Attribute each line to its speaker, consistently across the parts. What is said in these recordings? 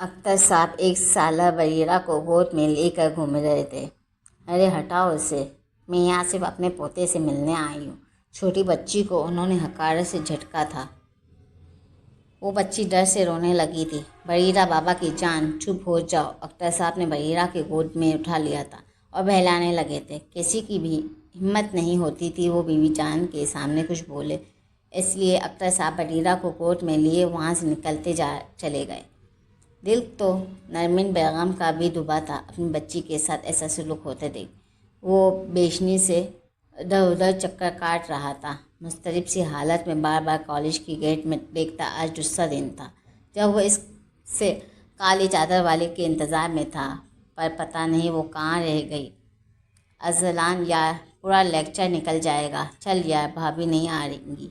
Speaker 1: اختر صاحب ایک سالہ بریرہ کو گود میں لے کر گھوم رہے تھے۔ ارے ہٹاؤ اسے، میں یہاں صرف اپنے پوتے سے ملنے آئی ہوں۔ چھوٹی بچی کو انہوں نے حقارت سے جھٹکا تھا۔ وہ بچی ڈر سے رونے لگی تھی۔ بریرہ بابا کی جان چپ ہو جاؤ۔ اختر صاحب نے بریرہ کے گود میں اٹھا لیا تھا اور بہلانے لگے تھے۔ کسی کی بھی ہمت نہیں ہوتی تھی وہ بیوی جان کے سامنے کچھ بولے، اس لیے اختر صاحب بریرہ کو گود میں لیے وہاں سے نکلتے چلے گئے۔ دل تو نرمین بیگم کا بھی دبا تھا اپنی بچی کے ساتھ ایسا سلوک ہوتے دیکھ۔ وہ بیچنی سے ادھر ادھر چکر کاٹ رہا تھا، مضطرب سی حالت میں بار بار کالج کی گیٹ میں دیکھتا۔ آج دوسرا دن تھا جب وہ اس سے کالی چادر والے کے انتظار میں تھا، پر پتہ نہیں وہ کہاں رہ گئی۔ ارسلان یار، پورا لیکچر نکل جائے گا، چل یار، بھابھی نہیں آ رہیں گی۔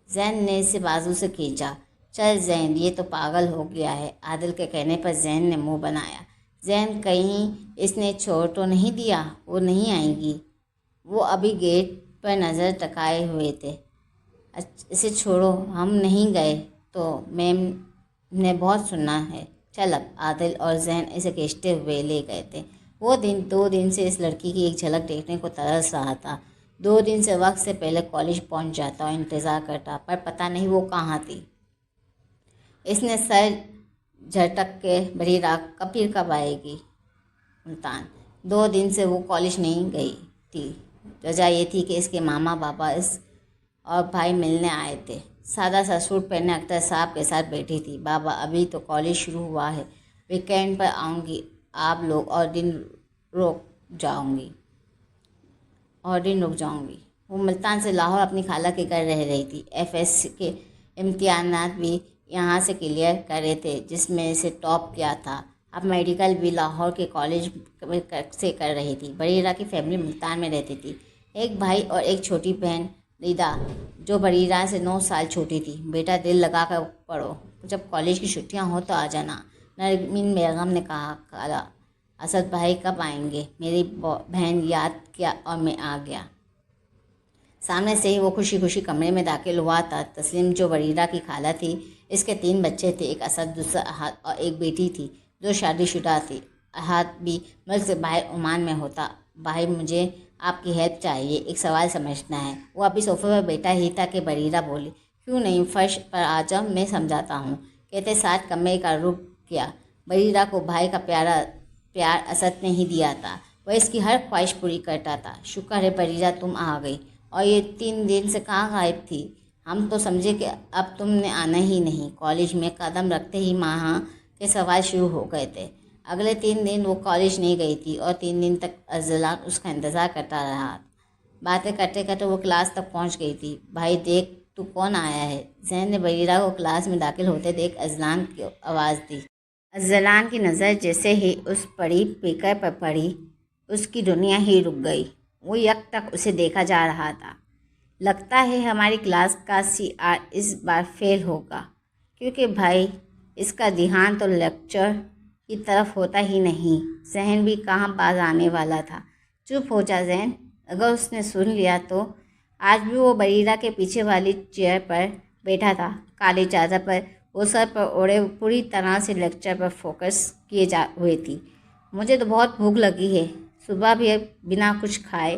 Speaker 1: زین نے اسے بازو سے کھینچا۔ چل زین، یہ تو پاگل ہو گیا ہے۔ عادل کے کہنے پر زین نے منہ بنایا۔ زین، کہیں اس نے چھوڑ تو نہیں دیا؟ وہ نہیں آئیں گی۔ وہ ابھی گیٹ پر نظر ٹکائے ہوئے تھے۔ اسے چھوڑو، ہم نہیں گئے تو میم نے بہت سنا ہے۔ چل اب۔ عادل اور زین اسے کھینچتے ہوئے لے گئے تھے۔ وہ 2 دن سے اس لڑکی کی ایک جھلک دیکھنے کو ترس رہا تھا۔ 2 دن سے وقت سے پہلے کالج پہنچ جاتا اور انتظار کرتا، پر پتہ نہیں وہ کہاں تھی۔ اس نے سر جھٹک کے بریرہ کب آئے گی ملتان۔ 2 دن سے وہ کالج نہیں گئی تھی۔ وجہ یہ تھی کہ اس کے ماما بابا اور بھائی ملنے آئے تھے۔ سادہ سا سوٹ پہنے اختر صاحب کے ساتھ بیٹھی تھی۔ بابا، ابھی تو کالج شروع ہوا ہے، ویکینڈ پر آؤں گی آپ لوگ اور دن رک جاؤں گی۔ وہ ملتان سے لاہور اپنی خالہ کے گھر رہ رہی تھی۔ FS کے امتحانات بھی یہاں سے کلیئر کرے تھے، جس میں اسے ٹاپ کیا تھا۔ اب میڈیکل بھی لاہور کے کالج سے کر رہی تھی۔ بریرہ کی فیملی ملتان میں رہتی تھی، ایک بھائی اور ایک چھوٹی بہن لیدا، جو بریرہ سے 9 سال چھوٹی تھی۔ بیٹا، دل لگا کر پڑھو، جب کالج کی چھٹیاں ہوں تو آ جانا، نرمین بیگم نے کہا۔ خالہ، اسد بھائی کب آئیں گے؟ میری بہن یاد کیا اور میں آ گیا۔ سامنے سے ہی وہ خوشی خوشی کمرے میں داخل ہوا تھا۔ تسلیم، جو بریرہ کی خالہ تھی، اس کے 3 بچے تھے، ایک اسد، دوسرا احد اور ایک بیٹی تھی جو شادی شدہ تھی۔ احد بھی ملک سے باہر عمان میں ہوتا۔ بھائی، مجھے آپ کی ہیلپ چاہیے، ایک سوال سمجھنا ہے۔ وہ ابھی صوفے پر بیٹھا ہی تھا کہ بریرہ بولی، کیوں نہیں، فرش پر آ جاؤ، میں سمجھاتا ہوں، کہتے ساتھ کمرے کا رخ کیا۔ بریرہ کو بھائی کا پیار اسد نے ہی دیا تھا، وہ اس کی ہر خواہش پوری کرتا تھا۔ شکر ہے بریرہ تم آ گئی، اور یہ 3 دن سے کہاں غائب تھی؟ ہم تو سمجھے کہ اب تم نے آنا ہی نہیں۔ کالج میں قدم رکھتے ہی ماہا کے سوال شروع ہو گئے تھے۔ اگلے 3 دن وہ کالج نہیں گئی تھی اور 3 دن تک ارسلان اس کا انتظار کرتا رہا۔ باتیں کرتے کرتے وہ کلاس تک پہنچ گئی تھی۔ بھائی دیکھ، تو کون آیا ہے؟ زین نے بریرہ کو کلاس میں داخل ہوتے دیکھ ارسلان کو آواز دی۔ ارسلان کی نظر جیسے ہی اس پڑھی اسپیکر پر پڑی، اس کی دنیا ہی رک گئی۔ وہ یک ٹک اسے دیکھا جا رہا تھا۔ لگتا ہے ہماری کلاس کا CR اس بار فیل ہوگا، کیونکہ بھائی اس کا دھیان تو لیکچر کی طرف ہوتا ہی نہیں۔ ذہن بھی کہاں باز آنے والا تھا۔ چپ ہو جا زین، اگر اس نے سن لیا تو۔ آج بھی وہ بریرہ کے پیچھے والی چیئر پر بیٹھا تھا، کالی چادر پر وہ سر پر اوڑھے پوری طرح سے لیکچر پر فوکس کیے ہوئے تھی۔ مجھے تو بہت بھوک لگی ہے، صبح بھی بنا کچھ کھائے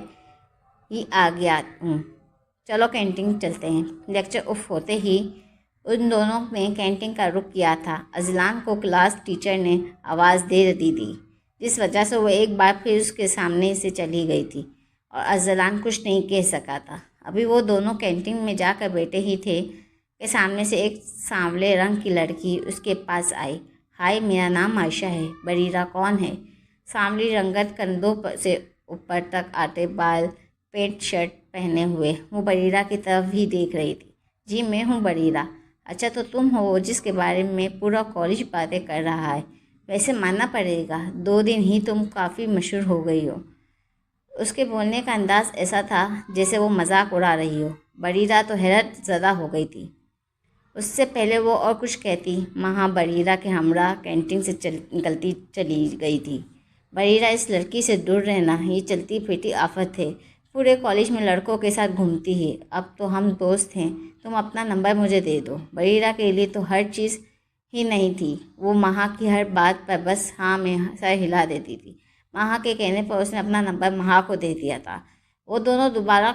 Speaker 1: ہی آ گیا ہوں، چلو کینٹین چلتے ہیں۔ لیکچر آف ہوتے ہی ان دونوں نے کینٹین کا رخ کیا تھا۔ ارسلان کو کلاس ٹیچر نے آواز دے دی تھی، جس وجہ سے وہ ایک بار پھر اس کے سامنے سے چلی گئی تھی، اور ارسلان کچھ نہیں کہہ سکا تھا۔ ابھی وہ دونوں کینٹین میں جا کر بیٹھے ہی تھے کہ سامنے سے ایک سانولے رنگ کی لڑکی اس کے پاس آئی۔ ہائے، میرا نام عائشہ ہے۔ بریرہ کون ہے؟ سانولی رنگت، کندھوں سے اوپر تک آتے بال، پینٹ شرٹ پہنے ہوئے، وہ بریرہ کی طرف ہی دیکھ رہی تھی۔ جی میں ہوں بریرہ۔ اچھا، تو تم ہو وہ جس کے بارے میں پورا کالج باتیں کر رہا ہے؟ ویسے ماننا پڑے گا، 2 دن ہی تم کافی مشہور ہو گئی ہو۔ اس کے بولنے کا انداز ایسا تھا جیسے وہ مذاق اڑا رہی ہو۔ بریرہ تو حیرت زدہ ہو گئی تھی۔ اس سے پہلے وہ اور کچھ کہتی، ماہا بریرہ کے ہمراہ کینٹین سے نکلتی چلی گئی تھی۔ بریرہ، اس لڑکی سے دور رہنا، یہ چلتی پھرتی آفت ہے، پورے کالج میں لڑکوں کے ساتھ گھومتی ہے۔ اب تو ہم دوست ہیں، تم اپنا نمبر مجھے دے دو۔ بریرہ کے لیے تو ہر چیز ہی نہیں تھی۔ وہ مہا کی ہر بات پر بس ہاں میں سر ہلا دیتی تھی۔ مہا کے کہنے پر اس نے اپنا نمبر مہا کو دے دیا تھا۔ وہ دونوں دوبارہ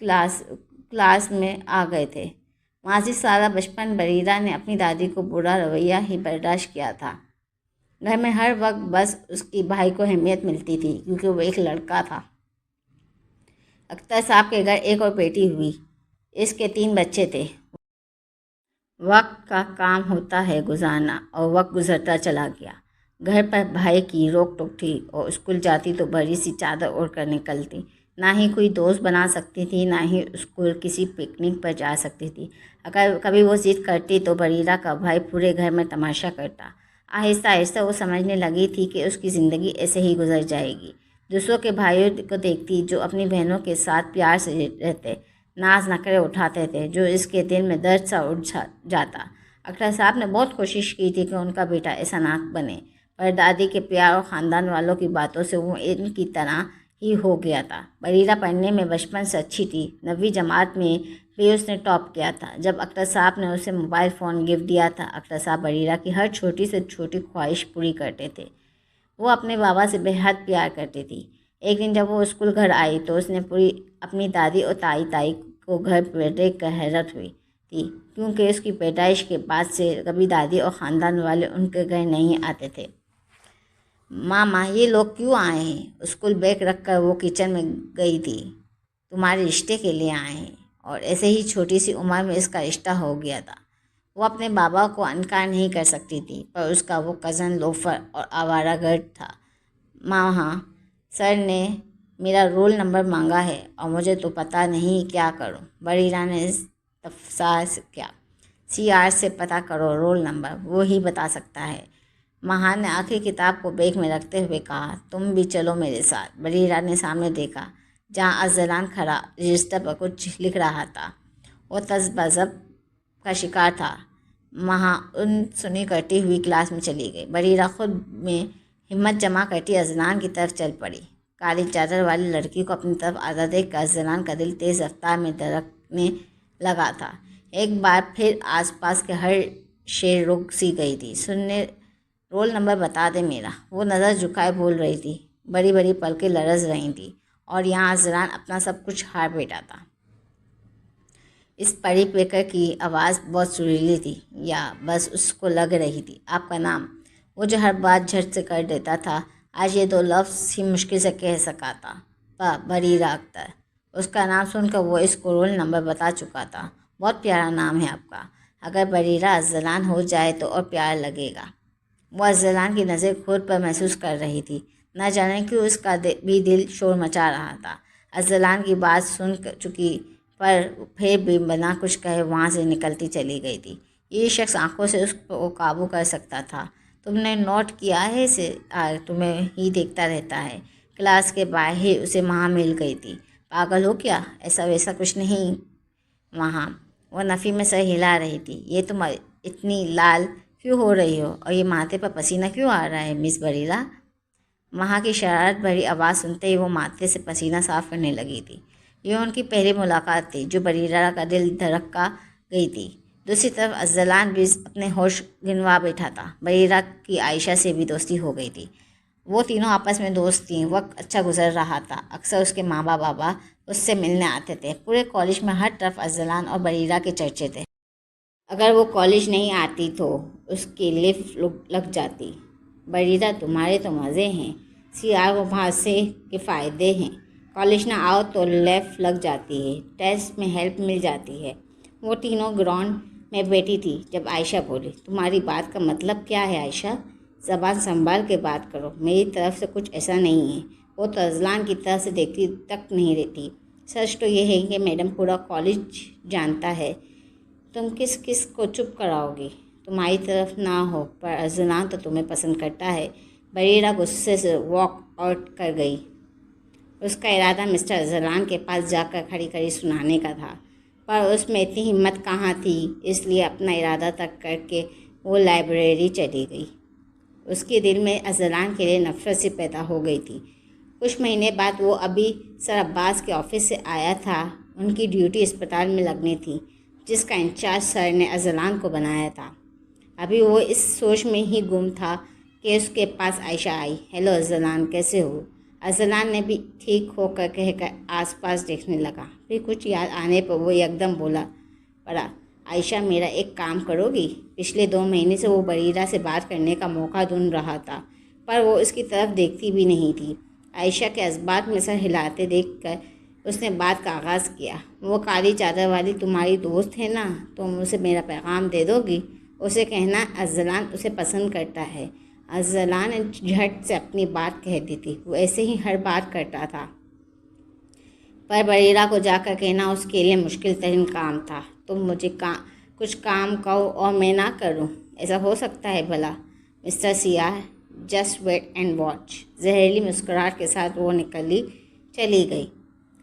Speaker 1: کلاس میں آ گئے تھے۔ ماضی سالہ بچپن بریرہ نے اپنی دادی کو برا رویہ ہی برداشت کیا تھا۔ گھر میں ہر وقت بس اس کی بھائی کو اہمیت ملتی تھی کیونکہ وہ ایک لڑکا تھا۔ اختر صاحب کے گھر ایک اور بیٹی ہوئی۔ اس کے 3 بچے تھے۔ وقت کا کام ہوتا ہے گزارنا، اور وقت گزرتا چلا گیا۔ گھر پر بھائی کی روک ٹوک تھی اور اسکول جاتی تو بڑی سی چادر اوڑھ کر نکلتی۔ نہ ہی کوئی دوست بنا سکتی تھی، نہ ہی اسکول کسی پکنک پر جا سکتی تھی۔ اگر کبھی وہ ضد کرتی تو بریرہ کا بھائی پورے گھر میں تماشا کرتا۔ آہستہ آہستہ وہ سمجھنے لگی تھی کہ اس کی زندگی ایسے ہی گزر جائے گی۔ دوسروں کے بھائیوں کو دیکھتی جو اپنی بہنوں کے ساتھ پیار سے رہتے، ناز نخرے اٹھاتے تھے، جو اس کے دل میں درد سا اٹھ جاتا۔ اختر صاحب نے بہت کوشش کی تھی کہ ان کا بیٹا ایسا نہ بنے، پر دادی کے پیار اور خاندان والوں کی باتوں سے وہ ان کی طرح ہی ہو گیا تھا۔ بریرہ پڑھنے میں بچپن سے اچھی تھی۔ 9ویں جماعت میں بھی اس نے ٹاپ کیا تھا۔ جب اختر صاحب نے اسے موبائل فون گفٹ دیا تھا، اختر صاحب بریرہ کی ہر چھوٹی سے چھوٹی خواہش پوری کرتے تھے۔ وہ اپنے بابا سے بے حد پیار کرتی تھی۔ ایک دن جب وہ اسکول گھر آئی تو اس نے اپنی دادی اور تائی کو گھر پر دیکھ کر حیرت ہوئی تھی، کیونکہ اس کی پیدائش کے بعد سے کبھی دادی اور خاندان والے ان کے گھر نہیں آتے تھے۔ ماما یہ لوگ کیوں آئے ہیں؟ اسکول بیگ رکھ کر وہ کچن میں گئی تھی۔ تمہارے رشتے کے لیے آئے ہیں۔ اور ایسے ہی چھوٹی سی عمر میں اس کا رشتہ ہو گیا تھا۔ وہ اپنے بابا کو انکار نہیں کر سکتی تھی، پر اس کا وہ کزن لوفر اور آوارہ گرد تھا۔ ماما سر نے میرا رول نمبر مانگا ہے اور مجھے تو پتہ نہیں کیا کروں۔ بریرہ نے استفسار کیا۔ CR سے پتہ کرو رول نمبر، وہ ہی بتا سکتا ہے۔ مہا نے آخری کتاب کو بیگ میں رکھتے ہوئے کہا، تم بھی چلو میرے ساتھ۔ بریرہ نے سامنے دیکھا جہاں ارسلان کھڑا رجسٹر پر کچھ لکھ رہا تھا۔ وہ تذبذب کا شکار تھا۔ مہا ان سنی کرتی ہوئی کلاس میں چلی گئی۔ بریرہ خود میں ہمت جمع کرتی ارسلان کی طرف چل پڑی۔ کالی چادر والی لڑکی کو اپنی طرف آتا دیکھ کر ارسلان کا دل تیز رفتار میں دھڑکنے لگا تھا۔ ایک بار پھر آس پاس کے ہر شے رک سی گئی تھی۔ سننے رول نمبر بتا دے میرا۔ وہ نظر جھکائے بول رہی تھی۔ بڑی بڑی پلکیں لرز رہی تھیں اور یہاں ارسلان اپنا سب کچھ ہار بیٹھا تھا۔ اس پری پیکر کی آواز بہت سریلی تھی، یا بس اس کو لگ رہی تھی۔ آپ کا نام؟ وہ جو ہر بات جھٹ سے کر دیتا تھا، آج یہ 2 لفظ ہی مشکل سے کہہ سکا تھا۔ بریرہ اختر۔ اس کا نام سن کر وہ اس کو رول نمبر بتا چکا تھا۔ بہت پیارا نام ہے آپ کا۔ اگر بریرہ ارسلان ہو جائے تو اور پیارا لگے گا۔ وہ ارسلان کی نظر خود پر محسوس کر رہی تھی۔ نہ جانے کیوں اس کا بھی دل شور مچا رہا تھا۔ ارسلان کی بات سن چکی، پر پھر بھی بنا کچھ کہے وہاں سے نکلتی چلی گئی تھی۔ یہ شخص آنکھوں سے اس کو قابو کر سکتا تھا۔ تم نے نوٹ کیا ہے اسے؟ تمہیں ہی دیکھتا رہتا ہے۔ کلاس کے باہر ہی اسے مہا مل گئی تھی۔ پاگل ہو کیا؟ ایسا ویسا کچھ نہیں مہا۔ وہ نفی میں سر ہلا رہی تھی۔ یہ تم اتنی لال کیوں ہو رہی ہو اور یہ ماتھے پر پسینہ کیوں آ رہا ہے مس بریرہ؟ مہا کی شرارت بھری آواز سنتے ہی وہ ماتھے سے پسینہ صاف کرنے لگی تھی۔ یہ ان کی پہلی ملاقات تھی جو بریرہ کا دل دھڑکا گئی تھی۔ دوسری طرف ارسلان بھی اپنے ہوش گنوا بیٹھا تھا۔ بریرہ کی عائشہ سے بھی دوستی ہو گئی تھی۔ وہ تینوں آپس میں دوست تھیں۔ وقت اچھا گزر رہا تھا۔ اکثر اس کے ماں بابا اس سے ملنے آتے تھے۔ پورے کالج میں ہر طرف ارسلان اور بریرہ کے چرچے تھے۔ اگر وہ کالج نہیں آتی تو اس کی لفٹ لگ جاتی۔ بریرہ تمہارے تو مزے ہیں۔ CR وہاں سے کے فائدے ہیں۔ کالج نہ آؤ تو لیفٹ لگ جاتی ہے، ٹیسٹ میں ہیلپ مل جاتی ہے۔ وہ تینوں گراؤنڈ میں بیٹھی تھی جب عائشہ بولی، تمہاری بات کا مطلب کیا ہے عائشہ؟ زبان سنبھال کے بات کرو، میری طرف سے کچھ ایسا نہیں ہے۔ وہ تو ارسلان کی طرف سے دیکھتی تک نہیں رہتی۔ سچ تو یہ ہے کہ میڈم پورا کالج جانتا ہے۔ تم کس کو چپ کراؤ گی؟ تمہاری طرف نہ ہو، پر ارسلان تو تمہیں پسند کرتا ہے۔ بریرہ غصے سے واک آؤٹ کر گئی۔ اس کا ارادہ مسٹر ارسلان کے پاس جا کر کھڑی کھڑی سنانے کا تھا، پر اس میں اتنی ہمت کہاں تھی، اس لیے اپنا ارادہ ترک کر کے وہ لائبریری چلی گئی۔ اس کے دل میں ارسلان کے لیے نفرت سی پیدا ہو گئی تھی۔ کچھ مہینے بعد وہ ابھی سر عباس کے آفس سے آیا تھا۔ ان کی ڈیوٹی اسپتال میں لگنی تھی، جس کا انچارج سر نے ارسلان کو بنایا تھا۔ ابھی وہ اس سوچ میں ہی گم تھا کہ اس کے پاس عائشہ آئی۔ ہیلو ارسلان، کیسے ہو؟ ارسلان نے بھی ٹھیک ہو کر کہہ کر آس پاس دیکھنے لگا۔ پھر کچھ یاد آنے پر وہ یکدم بولا پڑا، عائشہ میرا ایک کام کرو گی؟ پچھلے 2 مہینے سے وہ بریرہ سے بات کرنے کا موقع ڈھونڈ رہا تھا، پر وہ اس کی طرف دیکھتی بھی نہیں تھی۔ عائشہ کے اسباق میں سر ہلاتے دیکھ کر اس نے بات کا آغاز کیا۔ وہ کالی چادر والی تمہاری دوست ہے نا، تم اسے میرا پیغام دے دو گی؟ اسے کہنا ارسلان اسے پسند کرتا ہے۔ ارسلان نے جھٹ سے اپنی بات کہہ دی تھی، وہ ایسے ہی ہر بات کرتا تھا، پر بریرہ کو جا کر کہنا اس کے لیے مشکل ترین کام تھا۔ تم مجھے کچھ کام کہو اور میں نہ کروں، ایسا ہو سکتا ہے بھلا؟ مسٹر سیاہ، جسٹ ویٹ اینڈ واچ۔ زہریلی مسکراہٹ کے ساتھ وہ چلی گئی۔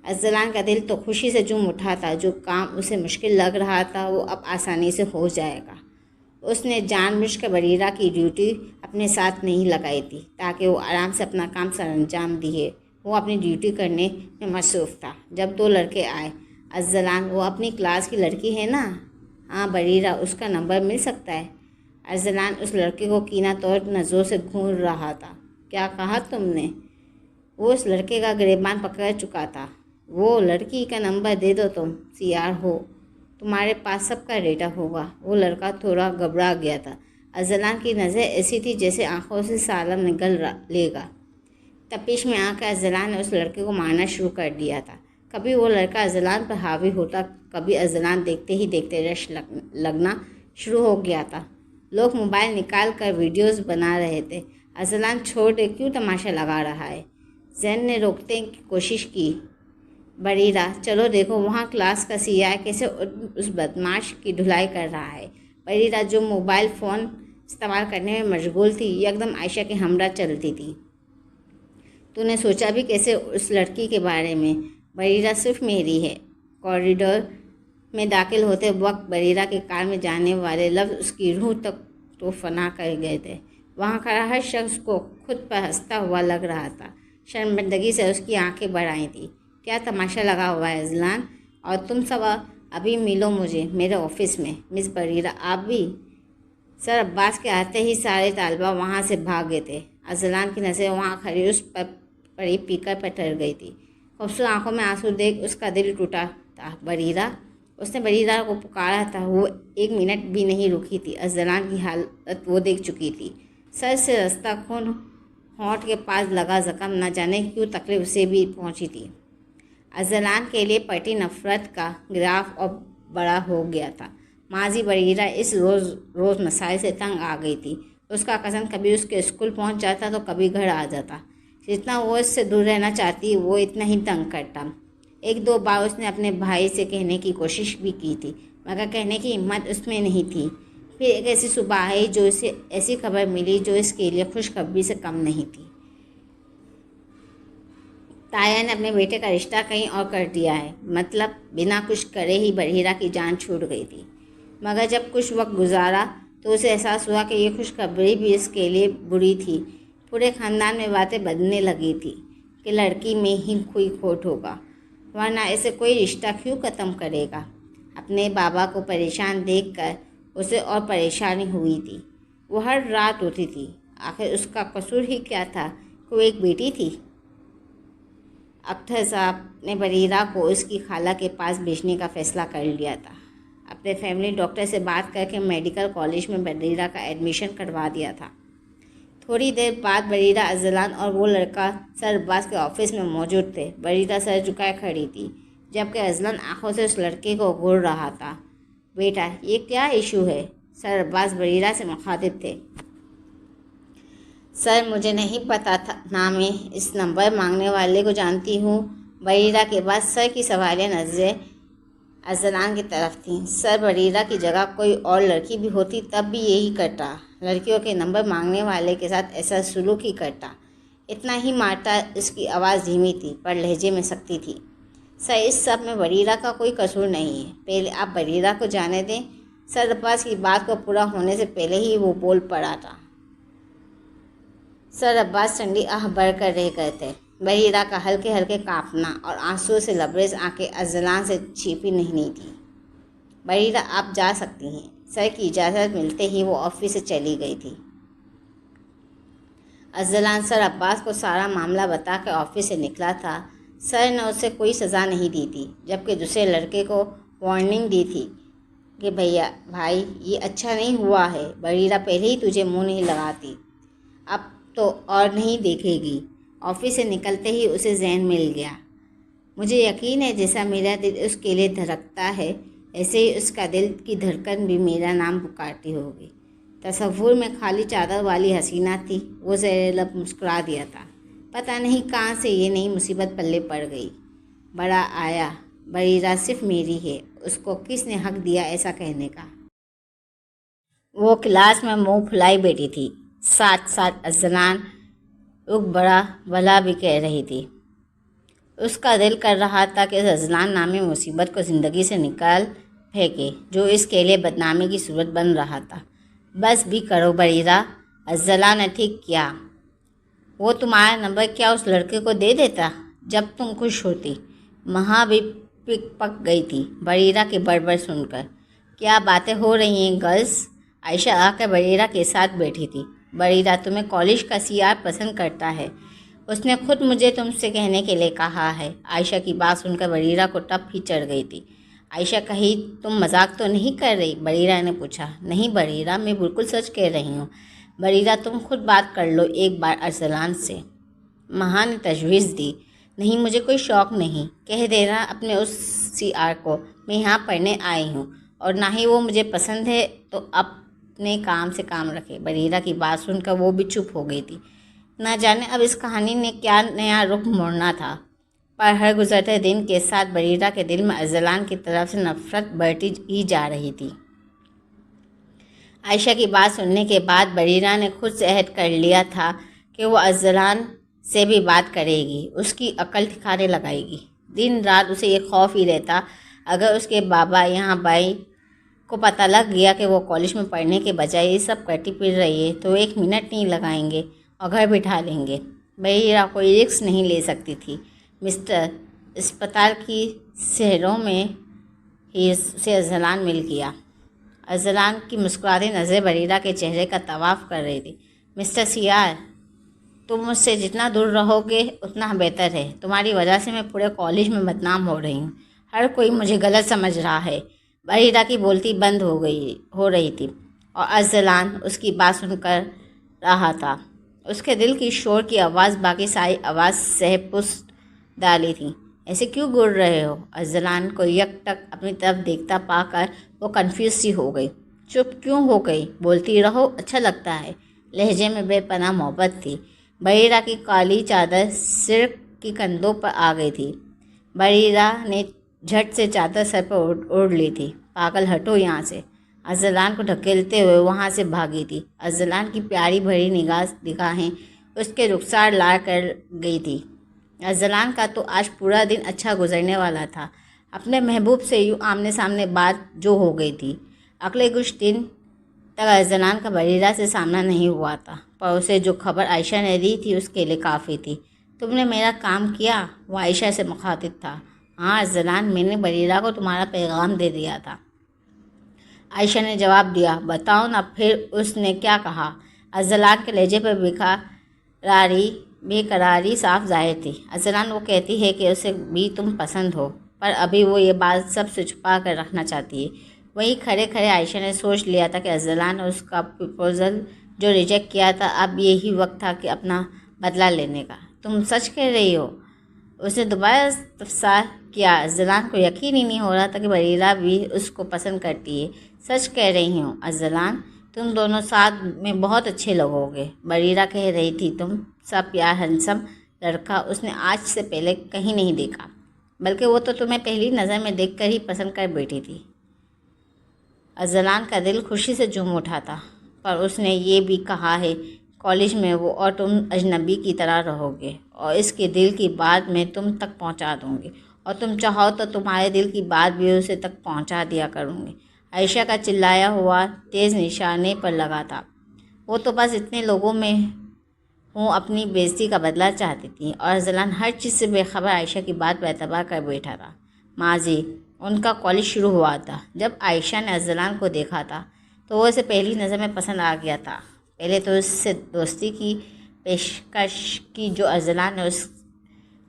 Speaker 1: ارسلان کا دل تو خوشی سے جھوم اٹھا تھا۔ جو کام اسے مشکل لگ رہا تھا وہ اب آسانی سے ہو جائے گا۔ اس نے جان بوجھ کر بریرہ کی ڈیوٹی اپنے ساتھ نہیں لگائی تھی تاکہ وہ آرام سے اپنا کام سر انجام دیے۔ وہ اپنی ڈیوٹی کرنے میں مصروف تھا۔ جب 2 لڑکے آئے، ارسلان، وہ اپنی کلاس کی لڑکی ہے نا؟ ہاں بریرہ، اس کا نمبر مل سکتا ہے؟ ارسلان اس لڑکے کو کینہ طور نظروں سے گھور رہا تھا۔ کیا کہا تم نے؟ وہ اس لڑکے کا گریبان پکڑ چکا تھا۔ وہ لڑکی کا نمبر دے دو، تم سیاہ ہو، تمہارے پاس سب کا ڈیٹا ہوگا۔ وہ لڑکا تھوڑا گھبرا گیا تھا۔ ارسلان کی نظر ایسی تھی جیسے آنکھوں سے سالم نگل لے گا۔ تپش میں آ کر ارسلان نے اس لڑکے کو مارنا شروع کر دیا تھا۔ کبھی وہ لڑکا ارسلان پر حاوی ہوتا، کبھی ارسلان دیکھتے ہی دیکھتے رش لگنا شروع ہو گیا تھا۔ لوگ موبائل نکال کر ویڈیوز بنا رہے تھے۔ ارسلان چھوڑ دے، کیوں تماشا لگا رہا ہے؟ زین نے روکنے کی کوشش کی۔ بریرہ، چلو دیکھو وہاں کلاس کا سیاہ کیسے اس بدماش کی دھلائی کر رہا ہے۔ بریرہ، جو موبائل فون استعمال کرنے میں مشغول تھی، یکدم عائشہ کے ہمراہ چلتی تھی۔ تو نے سوچا بھی کیسے اس لڑکی کے بارے میں؟ بریرہ صرف میری ہے۔ کوریڈور میں داخل ہوتے وقت بریرہ کے کان میں جانے والے لفظ اس کی روح تک تو فنا کر گئے تھے۔ وہاں کھڑا ہر شخص کو خود پر ہنستا ہوا لگ رہا تھا۔ شرمندگی سے اس کی آنکھیں بڑھ آئی تھیں۔ کیا تماشا لگا ہوا ہے ارسلان؟ اور تم سب ابھی ملو مجھے میرے آفس میں۔ مس بریرہ، آپ بھی؟ سر عباس کے آتے ہی سارے طالبہ وہاں سے بھاگ گئے تھے۔ ارسلان کی نظریں وہاں کھڑی اس پر پڑی پیکر پر ٹر گئی تھی۔ خوبصورت آنکھوں میں آنسو دیکھ اس کا دل ٹوٹا تھا۔ بریرہ، اس نے بریرہ کو پکارا تھا۔ وہ 1 منٹ بھی نہیں رکی تھی۔ ارسلان کی حالت وہ دیکھ چکی تھی۔ سر سے رستہ خون، ہونٹ کے پاس لگا زخم، نہ جانے کیوں تکلیف اسے بھی پہنچی تھی۔ ارسلان کے لیے پٹی نفرت کا گراف اور بڑا ہو گیا تھا۔ ماضی بریرہ اس روز مسائل سے تنگ آ گئی تھی۔ اس کا کزن کبھی اس کے اسکول پہنچ جاتا تو کبھی گھر آ جاتا۔ جتنا وہ اس سے دور رہنا چاہتی وہ اتنا ہی تنگ کرتا۔ 1-2 بار اس نے اپنے بھائی سے کہنے کی کوشش بھی کی تھی، مگر کہنے کی ہمت اس میں نہیں تھی۔ پھر ایک ایسی صبح آئی جو اسے ایسی خبر ملی جو اس کے لیے خوشخبری سے کم نہیں تھی۔ تایا نے اپنے بیٹے کا رشتہ کہیں اور کر دیا ہے۔ مطلب بنا کچھ کرے ہی بریرہ کی جان چھوٹ گئی تھی، مگر جب کچھ وقت گزارا تو اسے احساس ہوا کہ یہ خوشخبری بھی اس کے لیے بری تھی۔ پورے خاندان میں باتیں بدلنے لگی تھی کہ لڑکی میں ہی کوئی کھوٹ ہوگا، ورنہ اسے کوئی رشتہ کیوں ختم کرے گا۔ اپنے بابا کو پریشان دیکھ کر اسے اور پریشانی ہوئی تھی۔ وہ ہر رات روتی تھی۔ آخر اس کا قصور ہی کیا تھا کہ وہ ایک بیٹی تھی۔ اختر صاحب نے بریرہ کو اس کی خالہ کے پاس بھیجنے کا فیصلہ کر لیا تھا۔ اپنے فیملی ڈاکٹر سے بات کر کے میڈیکل کالج میں بریرہ کا ایڈمیشن کروا دیا تھا۔ تھوڑی دیر بعد بریرہ، ارسلان اور وہ لڑکا سر عباس کے آفس میں موجود تھے۔ بریرہ سر جھکائے کھڑی تھی، جبکہ ارسلان آنکھوں سے اس لڑکے کو گھور رہا تھا۔ بیٹا، یہ کیا ایشو ہے؟ سر عباس بریرہ سے مخاطب تھے۔ سر، مجھے نہیں پتا تھا، نہ میں اس نمبر مانگنے والے کو جانتی ہوں۔ بریرہ کے بعد سر کی سوالیہ نظریں ارسلان کی طرف تھیں۔ سر، بریرہ کی جگہ کوئی اور لڑکی بھی ہوتی تب بھی یہی کرتا، لڑکیوں کے نمبر مانگنے والے کے ساتھ ایسا سلوک ہی کرتا، اتنا ہی مارتا۔ اس کی آواز دھیمی تھی پر لہجے میں سختی تھی۔ سر، اس سب میں بریرہ کا کوئی قصور نہیں ہے، پہلے آپ بریرہ کو جانے دیں۔ سر عباس کی بات کو پورا ہونے سے پہلے ہی وہ بول پڑا تھا۔ سر عباس ٹھنڈی آہ بھر کر رہ گئے تھے۔ بریرہ کا ہلکے ہلکے کانپنا اور آنسو سے لبریز آنکھیں ارسلان سے چھپی نہیں تھیں۔ بریرہ، آپ جا سکتی ہیں، سر کی اجازت ملتے ہی وہ آفس سے چلی گئی تھی۔ ارسلان سر عباس کو سارا معاملہ بتا کے آفس سے نکلا تھا۔ سر نے اسے کوئی سزا نہیں دی تھی، جبکہ دوسرے لڑکے کو وارننگ دی تھی کہ بھائی یہ اچھا نہیں ہوا ہے، بریرہ پہلے ہی تجھے منہ نہیں لگاتی، اب تو اور نہیں دیکھے گی۔ آفس سے نکلتے ہی اسے ذہن مل گیا۔ مجھے یقین ہے جیسا میرا دل اس کے لیے دھڑکتا ہے، ایسے ہی اس کا دل کی دھڑکن بھی میرا نام پکارتی ہوگی۔ تصور میں خالی چادر والی حسینہ تھی، وہ زیر لب مسکرا دیا تھا۔ پتہ نہیں کہاں سے یہ نئی مصیبت پلے پڑ گئی۔ بڑا آیا، بریرہ صرف میری ہے، اس کو کس نے حق دیا ایسا کہنے کا؟ وہ کلاس میں منہ پھلائی بیٹھی تھی، ساتھ ساتھ ارسلان رک بڑا بھلا بھی کہہ رہی تھی۔ اس کا دل کر رہا تھا کہ اس ارسلان نامی مصیبت کو زندگی سے نکال پھینکے جو اس کے لیے بدنامی کی صورت بن رہا تھا۔ بس بھی کرو بریرہ، ارسلان نے ٹھیک کیا۔ وہ تمہارا نمبر کیا اس لڑکے کو دے دیتا جب تم خوش ہوتی؟ مہا بھی پک گئی تھی بریرہ کی بڑبڑ سن کر۔ کیا باتیں ہو رہی ہیں گرلز؟ عائشہ آ کر بریرہ کے ساتھ بیٹھی تھی۔ بریرہ تمہیں کالج کا CR پسند کرتا ہے، اس نے خود مجھے تم سے کہنے کے لیے کہا ہے۔ عائشہ کی بات سن کر بریرہ کو ٹپ ہی چڑھ گئی تھی۔ عائشہ کہی تم مذاق تو نہیں کر رہی؟ بریرہ نے پوچھا۔ نہیں بریرہ، میں بالکل سچ کہہ رہی ہوں۔ بریرہ تم خود بات کر لو ایک بار ارسلان سے، مہا نے تجویز دی۔ نہیں مجھے کوئی شوق نہیں، کہہ دینا اپنے اس CR کو، میں یہاں پڑھنے آئی ہوں اور نہ ہی وہ مجھے پسند ہے، تو اپنے کام سے کام رکھے۔ بریرہ کی بات سن کر وہ بھی چپ ہو گئی تھی۔ نہ جانے اب اس کہانی نے کیا نیا رخ موڑنا تھا، پر ہر گزرتے دن کے ساتھ بریرہ کے دل میں ارسلان کی طرف سے نفرت بڑھتی ہی جا رہی تھی۔ عائشہ کی بات سننے کے بعد بریرہ نے خود سے عہد کر لیا تھا کہ وہ ارسلان سے بھی بات کرے گی، اس کی عقل ٹھکانے لگائے گی۔ دن رات اسے یہ خوف ہی رہتا اگر اس کے بابا یہاں بائی کو پتہ لگ گیا کہ وہ کالج میں پڑھنے کے بجائے یہ سب کرتی پھر رہی ہے تو 1 منٹ نہیں لگائیں گے اور گھر بٹھا لیں گے۔ بریرہ کوئی رسک نہیں لے سکتی تھی۔ مسٹر اسپتال کی سہروں میں ہی اسے ارسلان مل گیا۔ ارسلان کی مسکراتی نظریں بریرہ کے چہرے کا طواف کر رہی تھی۔ مسٹر CR، تم مجھ سے جتنا دور رہو گے اتنا بہتر ہے، تمہاری وجہ سے میں پورے کالج میں بدنام ہو رہی ہوں، ہر کوئی مجھے غلط سمجھ رہا ہے۔ بریرہ کی بولتی بند ہو رہی تھی اور ارسلان اس کی بات سن کر رہا تھا۔ اس کے دل کی شور کی آواز باقی ساری آواز سہ پس ڈالی تھی۔ ایسے کیوں گڑ رہے ہو؟ ارسلان کو یک ٹک اپنی طرف دیکھتا پا کر وہ کنفیوز سی ہو گئی۔ چپ کیوں ہو گئی؟ بولتی رہو، اچھا لگتا ہے۔ لہجے میں بے پناہ محبت تھی۔ بریرہ کی کالی چادر سر کی کندھوں پر آ گئی تھی۔ بریرہ نے جھٹ سے چادر سر پر اوڑھ لی تھی۔ پاگل ہٹو یہاں سے، ارسلان کو دھکیلتے ہوئے وہاں سے بھاگی تھی۔ ارسلان کی پیاری بھری نگاہیں اس کے رخسار لال کر گئی تھی۔ ارسلان کا تو آج پورا دن اچھا گزرنے والا تھا، اپنے محبوب سے یوں آمنے سامنے بات جو ہو گئی تھی۔ اگلے کچھ دن تک ارسلان کا بریرہ سے سامنا نہیں ہوا تھا، پر اسے جو خبر عائشہ نے دی تھی اس کے لیے کافی تھی۔ تم نے میرا کام کیا؟ وہ عائشہ سے مخاطب تھا۔ ہاں ارسلان، میں نے بریرہ کو تمہارا پیغام دے دیا تھا۔ عائشہ نے جواب دیا۔ بتاؤ نا پھر اس نے کیا کہا؟ ارسلان کے لہجے پر بے قراری صاف ظاہر تھی۔ ارسلان، وہ کہتی ہے کہ اسے بھی تم پسند ہو، پر ابھی وہ یہ بات سب سے چھپا کر رکھنا چاہتی ہے۔ وہیں کھڑے کھڑے عائشہ نے سوچ لیا تھا کہ ارسلان نے اس کا پرپوزل جو ریجیکٹ کیا تھا، اب یہی وقت تھا کہ اپنا بدلہ لینے کا۔ تم سچ کہہ رہی ہو؟ اس نے دوبارہ استفسار کیا۔ ارسلان کو یقین ہی نہیں ہو رہا تھا کہ بریرہ بھی اس کو پسند کرتی ہے۔ سچ کہہ رہی ہوں ارسلان، تم دونوں ساتھ میں بہت اچھے لگو گے۔ بریرہ کہہ رہی تھی۔ تم سا پیار ہنسم لڑکا اس نے آج سے پہلے کہیں نہیں دیکھا، بلکہ وہ تو تمہیں پہلی نظر میں دیکھ کر ہی پسند کر بیٹھی تھی۔ ارسلان کا دل خوشی سے جھوم اٹھا تھا، پر اس نے یہ بھی کہا ہے کالج میں وہ اور تم اجنبی کی طرح رہو گے، اور اس کے دل کی بات میں تم تک پہنچا دوں گی، اور تم چاہو تو تمہارے دل کی بات بھی اسے تک پہنچا دیا کروں گی۔ عائشہ کا چلایا ہوا تیز نشانے پر لگا تھا۔ وہ تو بس اتنے لوگوں میں ہوں اپنی بےعزتی کا بدلہ چاہتی تھی، اور ارسلان ہر چیز سے بے خبر عائشہ کی بات پر اعتبار کر بیٹھا تھا۔ ماضی ان کا کالج شروع ہوا تھا جب عائشہ نے ارسلان کو دیکھا تھا۔ تو وہ اسے پہلی نظر میں پسند آ گیا تھا۔ پہلے تو اس سے دوستی کی پیشکش کی جو ارسلان نے اس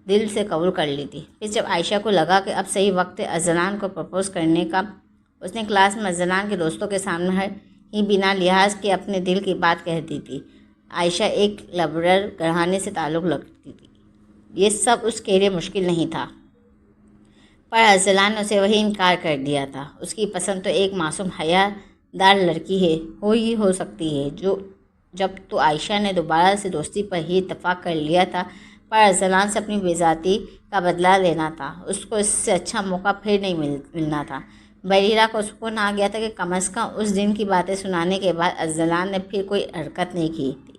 Speaker 1: دل سے قبول کر لی تھی۔ پھر جب عائشہ کو لگا کہ اب صحیح وقت ہے ارسلان کو پرپوز کرنے کا، اس نے کلاس میں ارسلان کے دوستوں کے سامنے ہی بنا لحاظ کے اپنے دل کی بات کہہ دی تھی۔ عائشہ ایک لبرر گھرانے سے تعلق رکھتی تھی۔ یہ سب اس کے لیے مشکل نہیں تھا، پر ارسلان نے اسے وہی انکار کر دیا تھا۔ اس کی پسند تو ایک معصوم حیا دار لڑکی ہو سکتی ہے۔ جب تو عائشہ نے دوبارہ سے دوستی پر ہی اتفاق کر لیا تھا، پر ارسلان سے اپنی بےعزتی کا بدلہ لینا تھا۔ اس کو اس سے اچھا موقع پھر نہیں ملنا تھا۔ بریرہ کو سکون آ گیا تھا کہ کم از کم اس دن کی باتیں سنانے کے بعد ارسلان نے پھر کوئی حرکت نہیں کی تھی۔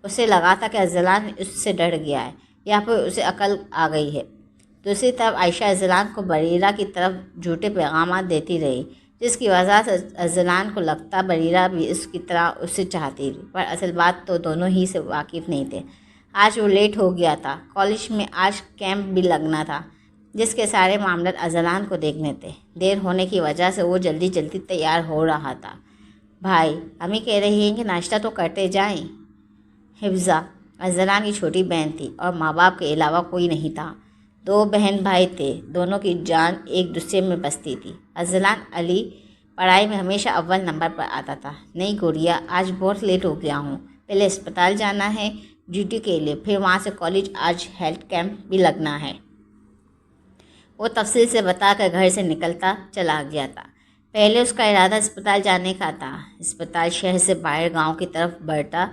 Speaker 1: اسے لگا تھا کہ ارسلان اس سے ڈر گیا ہے یا پھر اسے عقل آ گئی ہے۔ دوسری طرف عائشہ ارسلان کو بریرہ کی طرف جھوٹے پیغامات دیتی رہی، جس کی وجہ سے ارسلان کو لگتا بریرہ بھی اس کی طرح اسے چاہتی تھی، پر اصل بات تو دونوں ہی سے واقف نہیں تھے۔ آج وہ لیٹ ہو گیا تھا۔ کالج میں آج کیمپ بھی لگنا تھا، جس کے سارے معاملات ارسلان کو دیکھنے تھے۔ دیر ہونے کی وجہ سے وہ جلدی تیار ہو رہا تھا۔ بھائی، امی کہہ رہی ہیں کہ ناشتہ تو کرتے جائیں۔ حفصہ ارسلان کی چھوٹی بہن تھی اور ماں باپ کے علاوہ کوئی نہیں تھا۔ 2 بہن بھائی تھے، دونوں کی جان ایک دوسرے میں بستی تھی۔ ارسلان علی پڑھائی میں ہمیشہ اول نمبر پر آتا تھا۔ نہیں گڑیا، آج بہت لیٹ ہو گیا ہوں، پہلے اسپتال جانا ہے ڈیوٹی کے لیے، پھر وہاں سے کالج، آج ہیلتھ کیمپ بھی لگنا ہے۔ وہ تفصیل سے بتا کر گھر سے نکلتا چلا گیا تھا۔ پہلے اس کا ارادہ اسپتال جانے کا تھا۔ اسپتال شہر سے باہر گاؤں کی طرف بڑھتا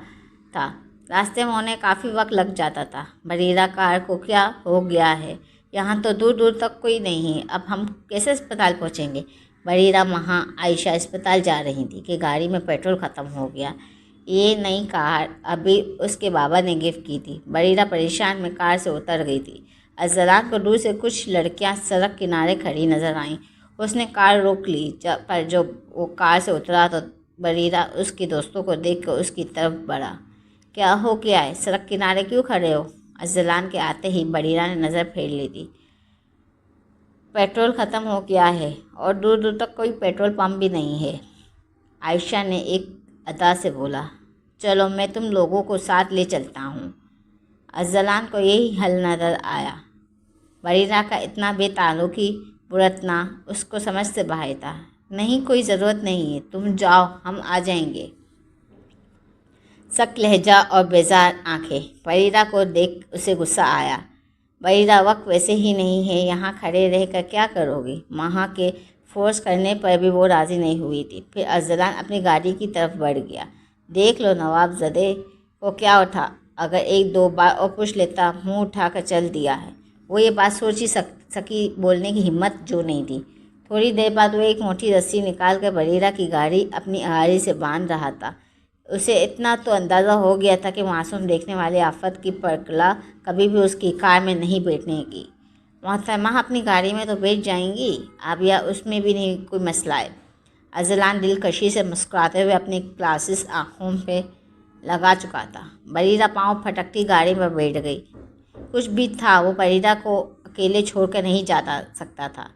Speaker 1: تھا۔ راستے میں انہیں کافی وقت لگ جاتا تھا۔ بریرہ کار کو کیا ہو گیا ہے؟ یہاں تو دور دور تک کوئی نہیں ہے، اب ہم کیسے اسپتال پہنچیں گے؟ بریرہ وہاں عائشہ اسپتال جا رہی تھی کہ گاڑی میں پیٹرول ختم ہو گیا۔ یہ نئی کار ابھی اس کے بابا نے گفٹ کی تھی۔ بریرہ پریشان میں کار سے اتر گئی تھی۔ ارسلان کو دور سے کچھ لڑکیاں سڑک کنارے کھڑی نظر آئیں۔ اس نے کار روک لی، پر جب وہ کار سے اترا تو بریرہ اس کے دوستوں کو دیکھ کر اس کی طرف بڑھا۔ کیا ہو گیا ہے؟ سڑک کنارے کیوں کھڑے ہو؟ ارسلان کے آتے ہی بریرہ نے نظر پھیر لی تھی۔ پیٹرول ختم ہو گیا ہے اور دور دور تک کوئی پیٹرول پمپ بھی نہیں ہے، عائشہ نے ایک ادا سے بولا۔ چلو میں تم لوگوں کو ساتھ لے چلتا ہوں۔ ارسلان کو یہی حل نظر آیا۔ بریرہ کا اتنا بے تعلقی برتنا اس کو سمجھ سے باہر تھا۔ نہیں، کوئی ضرورت نہیں ہے، تم جاؤ، ہم آ جائیں گے۔ سخت لہجہ اور بیزار آنکھیں۔ بریرہ کو دیکھ اسے غصہ آیا۔ بریرہ، وقت ویسے ہی نہیں ہے، یہاں کھڑے رہ کر کیا کرو گی؟ وہاں کے فورس کرنے پر بھی وہ راضی نہیں ہوئی تھی۔ پھر ارسلان اپنی گاڑی کی طرف بڑھ گیا۔ دیکھ لو نواب زادے کو کیا اٹھا، اگر 1-2 بار اور پوچھ لیتا، منہ اٹھا کر چل دیا ہے۔ وہ یہ بات سوچ ہی سکی، بولنے کی ہمت جو نہیں تھی۔ تھوڑی دیر بعد وہ ایک موٹی رسی نکال کر بریرہ کی گاڑی اپنی اگاڑی سے باندھ رہا تھا۔ اسے اتنا تو اندازہ ہو گیا تھا کہ معصوم دیکھنے والے آفت کی پرکلا کبھی بھی اس کی کار میں نہیں بیٹھنے گی۔ محترمہ، اپنی گاڑی میں تو بیٹھ جائیں گی آپ، یا اس میں بھی نہیں کوئی مسئلہ ہے؟ ارسلان دلکشی سے مسکراتے ہوئے اپنی گلاسز آنکھوں پہ لگا چکا تھا۔ بریرہ پاؤں پھٹکتی گاڑی میں بیٹھ گئی۔ کچھ بھی تھا، وہ بریرہ کو اکیلے چھوڑ کر نہیں جا سکتا تھا۔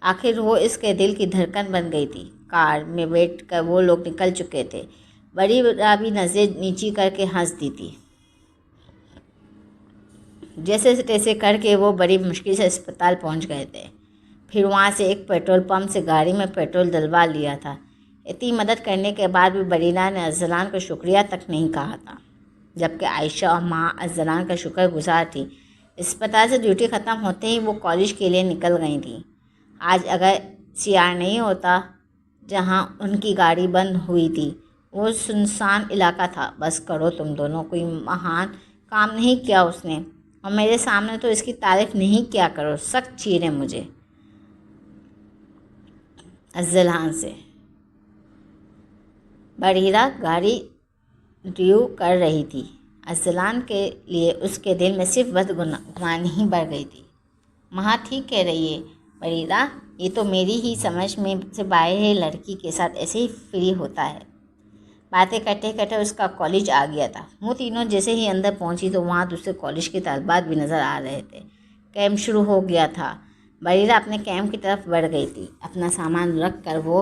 Speaker 1: آخر وہ اس کے دل کی دھڑکن بن گئی تھی۔ کار میں بیٹھ کر وہ لوگ نکل چکے تھے۔ بریرہ بھی نظریں نیچی کر کے ہنس دی تھی۔ جیسے تیسے کر کے وہ بڑی مشکل سے اسپتال پہنچ گئے تھے۔ پھر وہاں سے ایک پیٹرول پمپ سے گاڑی میں پیٹرول ڈلوا لیا تھا۔ اتنی مدد کرنے کے بعد بھی بریرہ نے ارسلان کو شکریہ تک نہیں کہا تھا، جبکہ عائشہ اور ماں ارسلان کا شکر گزار تھی۔ اسپتال سے ڈیوٹی ختم ہوتے ہی وہ کالج کے لیے نکل گئی تھیں۔ آج اگر CR نہیں ہوتا جہاں ان کی گاڑی بند ہوئی تھی، وہ سنسان علاقہ تھا۔ بس کرو تم دونوں، کوئی مہان کام نہیں کیا اس نے، اور میرے سامنے تو اس کی تعریف نہیں کیا کرو، سخت چیریں مجھے۔ ارسلان سے بریرہ گاڑی ڈرائیو کر رہی تھی۔ ارسلان کے لیے اس کے دل میں صرف بدگمانی ہی بڑھ گئی تھی۔ ماں ٹھیک کہہ رہی ہے بریرہ، یہ تو میری ہی سمجھ میں سے باہر ہے، لڑکی کے ساتھ ایسے ہی فری ہوتا ہے۔ باتیں کرتے کرتے اس کا کالج آ گیا تھا۔ وہ تینوں جیسے ہی اندر پہنچی تو وہاں دوسرے کالج کے طالبات بھی نظر آ رہے تھے۔ کیمپ شروع ہو گیا تھا۔ بریرہ اپنے کیمپ کی طرف بڑھ گئی تھی۔ اپنا سامان رکھ کر وہ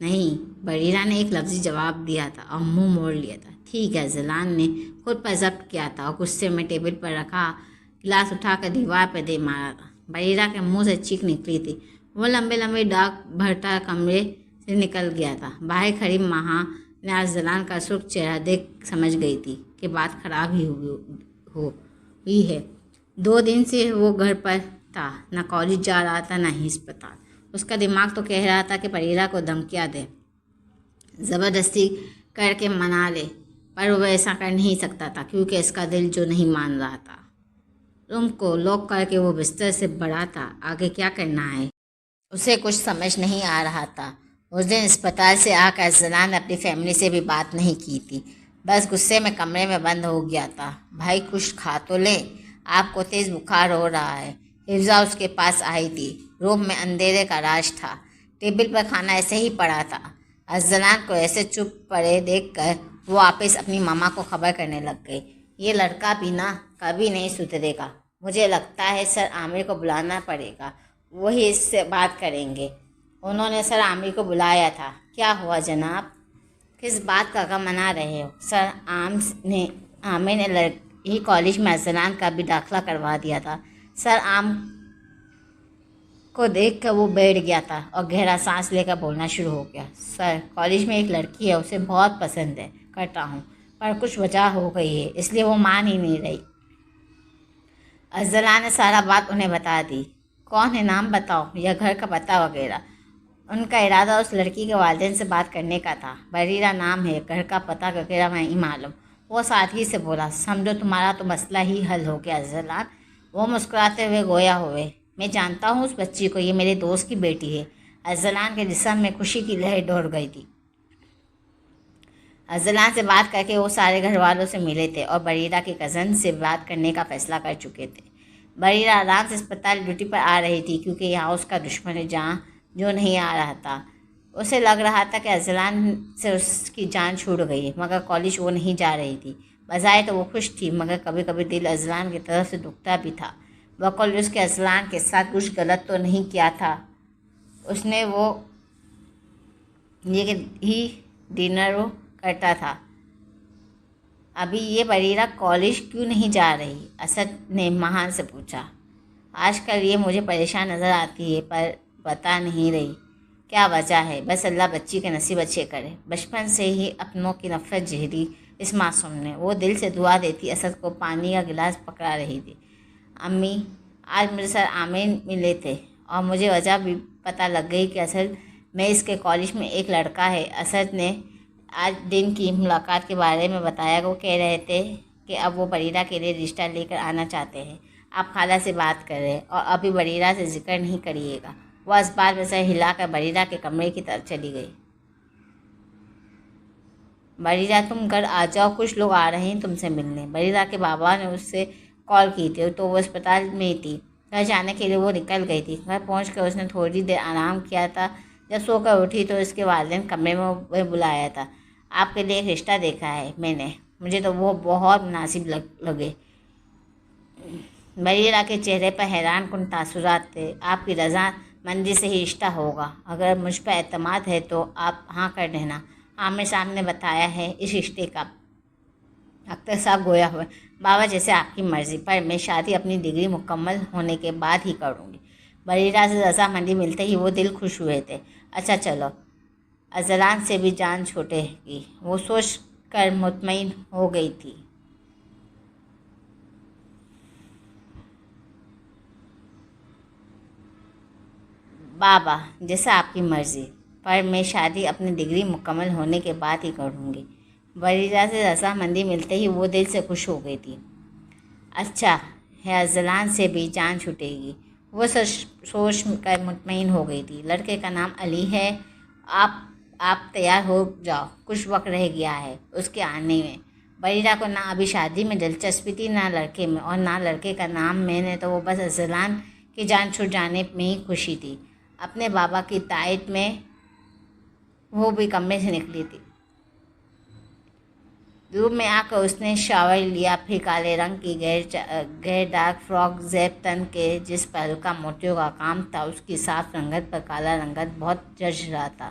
Speaker 1: نہیں، بریرہ نے ایک لفظی جواب دیا تھا اور منہ موڑ لیا تھا۔ ٹھیک ہے، ضلع نے خود پر ضبط کیا تھا اور غصے میں ٹیبل پر رکھا گلاس اٹھا کر دیوار پر دے مارا تھا۔ بریرہ کے منہ سے چیخ نکلی تھی۔ وہ لمبے لمبے ڈاک بھرتا کمرے سے نکل گیا تھا۔ باہر کھڑی مہا نے ارسلان کا سرخ چہرہ دیکھ سمجھ گئی تھی کہ بات خراب ہی ہوئی ہے۔ 2 دن سے وہ گھر پر تھا، نہ کالج جا رہا تھا نہ ہی اسپتال۔ اس کا دماغ تو کہہ رہا تھا کہ بریرہ کو دھمکیاں دے، زبردستی کر کے منا لے، پر وہ ایسا کر نہیں سکتا تھا کیونکہ اس کا دل جو نہیں مان رہا تھا۔ روم کو لاک کر کے وہ بستر سے بڑھا تھا۔ آگے کیا کرنا ہے اسے کچھ سمجھ نہیں آ رہا تھا۔ اس دن اسپتال سے آ کر ارسلان نے اپنی فیملی سے بھی بات نہیں کی تھی، بس غصے میں کمرے میں بند ہو گیا تھا۔ بھائی کچھ کھا تو لے، آپ کو تیز بخار ہو رہا ہے۔ حفظہ اس کے پاس آئی تھی۔ روم میں اندھیرے کا راج تھا، ٹیبل پر کھانا ایسے ہی پڑا تھا۔ ارسلان کو ایسے چپ پڑے دیکھ کر وہ واپس اپنی ماما کو خبر کرنے لگ گئی۔ یہ لڑکا بھی نا کبھی نہیں سدھرے گا، مجھے لگتا ہے سر عامر کو بلانا پڑے گا، وہی اس سے بات کریں گے۔ انہوں نے سر عامر کو بلایا تھا۔ کیا ہوا جناب؟ کس بات کا غم منا رہے ہو؟ سر عامر نے لڑکی کالج میں ارسلان کا بھی داخلہ کروا دیا تھا۔ سر عامر کو دیکھ کر وہ بیٹھ گیا تھا اور گہرا سانس لے کر بولنا شروع ہو گیا۔ سر، کالج میں ایک لڑکی ہے، اسے بہت پسند کرتا ہوں، پر کچھ وجہ ہو گئی ہے، اس لیے وہ مان ہی نہیں رہی۔ ارسلان نے سارا بات انہیں بتا دی۔ کون ہے؟ نام بتاؤ یا گھر کا پتہ وغیرہ۔ ان کا ارادہ اس لڑکی کے والدین سے بات کرنے کا تھا۔ بریرہ نام ہے، گھر کا پتہ وغیرہ نہیں معلوم۔ وہ سادگی سے بولا۔ سمجھو تمہارا تو مسئلہ ہی حل ہو گیا ارسلان۔ وہ مسکراتے ہوئے گویا ہوئے۔ میں جانتا ہوں اس بچی کو، یہ میرے دوست کی بیٹی ہے۔ ارسلان کے جسم میں خوشی کی لہر دوڑ گئی تھی۔ ارسلان سے بات کر کے وہ سارے گھر والوں سے ملے تھے اور بریرہ کے کزن سے بات کرنے کا فیصلہ کر چکے تھے۔ بریرہ آرام سے اسپتال ڈیوٹی پر آ رہی تھی کیونکہ یہاں اس کا دشمن ہے جہاں جو نہیں آ رہا تھا۔ اسے لگ رہا تھا کہ ارسلان سے اس کی جان چھوٹ گئی ہے، مگر کالج وہ نہیں جا رہی تھی۔ بظاہر تو وہ خوش تھی، مگر کبھی کبھی دل ارسلان کی طرف سے دکھتا بھی تھا۔ بقول اس کے ارسلان کے ساتھ کچھ غلط تو نہیں کیا تھا اس نے، وہ یہ ہی ڈنر کرتا تھا۔ ابھی یہ بریرہ کالج کیوں نہیں جا رہی؟ اسد نے مہان سے پوچھا۔ آج کل یہ مجھے پریشان نظر آتی ہے، پر بتا نہیں رہی کیا وجہ ہے۔ بس اللہ بچی کے نصیب اچھے کرے۔ بچپن سے ہی اپنوں کی نفرت جھیلی اس معصوم نے۔ وہ دل سے دعا دیتی اسد کو پانی کا گلاس پکڑا رہی تھی۔ امی، آج مجھے سر عامر ملے تھے اور مجھے وجہ بھی پتہ لگ گئی کہ اصل میں اس کے کالج میں ایک لڑکا ہے۔ اسد نے آج دن کی ملاقات کے بارے میں بتایا۔ وہ کہہ رہے تھے کہ اب وہ بریرہ کے لیے رشتہ لے کر آنا چاہتے ہیں۔ آپ خالہ سے بات کر رہے اور ابھی بریرہ سے ذکر نہیں کریے گا۔ وہ اس بار میں سر ہلا کر بریرہ کے کمرے کی طرف چلی گئی۔ بریرہ تم گھر آ جاؤ، کچھ لوگ آ رہے ہیں تم سے ملنے۔ بریرہ کے بابا نے اس سے کال کی تھی تو وہ اسپتال میں تھی۔ گھر جانے کے لیے وہ نکل گئی تھی۔ گھر پہنچ کر اس نے تھوڑی دیر آرام کیا تھا۔ جب سو کر اٹھی تو اس کے والدین کمرے میں بلایا تھا۔ آپ کے لیے ایک رشتہ دیکھا ہے میں نے، مجھے تو وہ بہت مناسب لگے۔ بریرہ کے چہرے پر حیران کن تاثرات تھے۔ آپ کی رضا مندی سے ہی رشتہ ہوگا، اگر مجھ پر اعتماد ہے تو آپ ہاں کر دینا۔ عامر صاحب نے بتایا ہے اس رشتے کا۔ اختر صاحب گویا ہوئے۔ بابا جیسے آپ کی مرضی، پر میں شادی اپنی ڈگری مکمل ہونے کے بعد ہی کروں گی۔ بریرہ سے رضامندی ملتے ہی وہ دل خوش ہوئے تھے۔ اچھا چلو، ارسلان سے بھی جان چھوٹے گی، وہ سوچ کر مطمئن ہو گئی تھی۔ بابا جیسا آپ کی مرضی، پر میں شادی اپنی ڈگری مکمل ہونے کے بعد ہی کروں گی۔ بریرہ سے رضامندی ملتے ہی وہ دل سے خوش ہو گئی تھی۔ اچھا ہے، ارسلان سے بھی جان چھوٹے گی، وہ سوچ کر مطمئن ہو گئی تھی۔ لڑکے کا نام علی ہے۔ آپ تیار ہو جاؤ، کچھ وقت رہ گیا ہے اس کے آنے میں۔ بریرہ کو نہ ابھی شادی میں دلچسپی تھی نہ لڑکے میں، اور نہ لڑکے کا نام میں نے تو وہ بس ارسلان کی جان چھوٹ جانے میں ہی خوشی تھی۔ اپنے بابا کی تائید میں وہ بھی کمرے سے نکلی تھی۔ روم میں آ کر اس نے شاور لیا، پھر کالے رنگ کی غیر ڈارک فراک زیب تن کے جس پر ہلکا موتیوں کا کام تھا، اس کی صاف رنگت پر کالا رنگت بہت جچ رہا تھا۔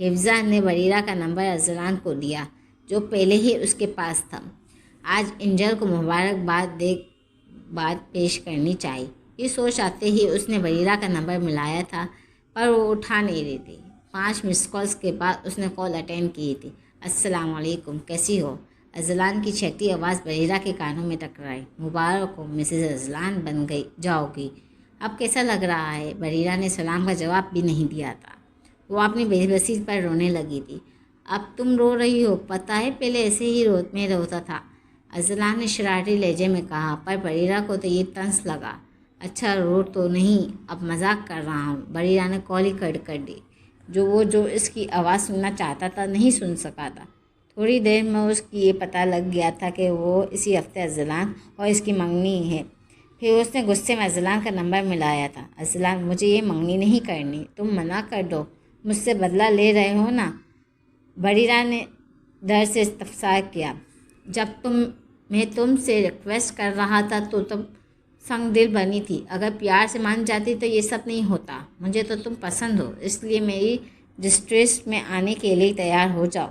Speaker 1: حفظہ نے بریرہ کا نمبر ارسلان کو دیا جو پہلے ہی اس کے پاس تھا۔ آج اینجل کو بات پیش کرنی چاہیے، یہ سوچ آتے ہی اس نے بریرہ کا نمبر ملایا تھا پر وہ اٹھا نہیں رہی تھی۔ 5 مس کالز کے بعد اس نے کال اٹینڈ کی تھی۔ السلام علیکم، کیسی ہو؟ ارسلان کی چھٹی آواز بریرہ کے کانوں میں ٹکرائی۔ مبارک ہو، مسز ارسلان بن گئی جاؤ گی، اب کیسا لگ رہا ہے؟ بریرہ نے سلام کا جواب بھی نہیں دیا تھا، وہ اپنی بے بسی پر رونے لگی تھی۔ اب تم رو رہی ہو؟ پتہ ہے پہلے ایسے ہی میں روتا تھا، ارسلان نے شرارتی لہجے میں کہا، پر بریرہ کو تو یہ طنز لگا۔ اچھا رو تو نہیں، اب مذاق کر رہا ہوں۔ بریرہ نے کال ہی کٹ کر دی۔ جو اس کی آواز سننا چاہتا تھا نہیں سن سکا تھا۔ تھوڑی دیر میں اس کی یہ پتہ لگ گیا تھا کہ وہ اسی ہفتے ارسلان اور اس کی منگنی ہے۔ پھر اس نے غصے میں ارسلان کا نمبر ملایا تھا۔ ارسلان، مجھے یہ منگنی نہیں کرنی، تم منع کر دو، مجھ سے بدلہ لے رہے ہو نا؟ بریرہ نے ڈر سے استفسار کیا۔ جب میں تم سے ریکویسٹ کر رہا تھا تو تم سنگ دل بنی تھی، اگر پیار سے مان جاتی تو یہ سب نہیں ہوتا۔ مجھے تو تم پسند ہو، اس لیے میری ڈسٹریس میں آنے کے لیے تیار ہو جاؤ۔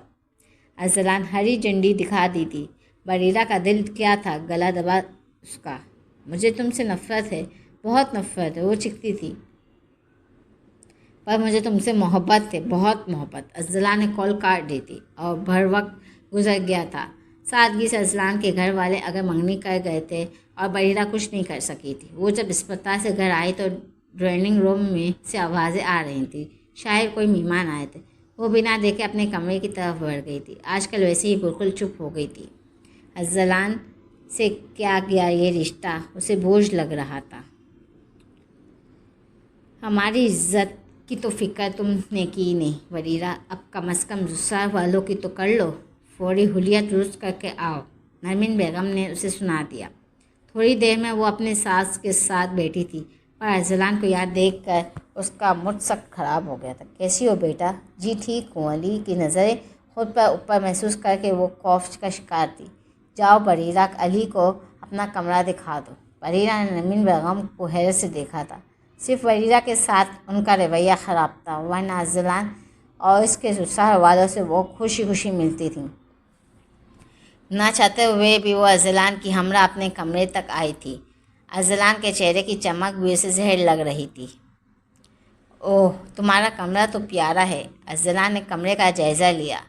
Speaker 1: ارسلان ہری جھنڈی دکھا دی تھی۔ بریرہ کا دل کیا تھا، گلا دبا اس کا۔ مجھے تم سے نفرت ہے، بہت نفرت ہے، وہ چیختی تھی، پر مجھے تم سے محبت ہے، بہت محبت۔ ارسلان نے کال کاٹ دی تھی اور بھر وقت گزر گیا تھا۔ سادگی سے ارسلان کے گھر والے اگر منگنی کر گئے تھے اور بریرہ کچھ نہیں کر سکی تھی۔ وہ جب اسپتال سے گھر آئی تو ڈرائنگ روم میں سے آوازیں آ رہی تھیں، شاید کوئی مہمان آئے تھے۔ وہ بنا دیکھے اپنے کمرے کی طرف بڑھ گئی تھی۔ آج کل ویسے ہی بالکل چپ ہو گئی تھی۔ ارسلان سے کیا گیا یہ رشتہ اسے بوجھ لگ رہا تھا۔ ہماری عزت کی تو فکر تم نے کی نہیں بریرہ، اب کم از کم دوسرا والوں کی تو کر لو۔ فوری حلیہ درست کر کے آؤ، نرمین بیگم نے اسے سنا دیا۔ تھوڑی دیر میں وہ اپنے ساس کے ساتھ بیٹھی تھی، پر ارسلان کو یاد دیکھ کر اس کا موڈ سخت خراب ہو گیا تھا۔ کیسی ہو بیٹا؟ جی ٹھیک ہوں۔ علی کی نظریں خود پر اوپر محسوس کر کے وہ خوف کا شکار تھی۔ جاؤ بریرہ، علی کو اپنا کمرہ دکھا دو۔ بریرہ نے نرمین بیگم کو حیرت سے دیکھا تھا۔ صرف بریرہ کے ساتھ ان کا رویہ خراب تھا، ورنہ ارسلان اور اس کے سسرال والوں سے وہ خوشی خوشی ملتی تھیں۔ نہ چاہتے ہوئے بھی وہ ارسلان کی ہمراہ اپنے کمرے تک آئی تھی۔ ارسلان کے چہرے کی چمک بھی اسے زہر لگ رہی تھی۔ اوہ، تمہارا کمرہ تو پیارا ہے۔ ارسلان نے کمرے کا جائزہ لیا،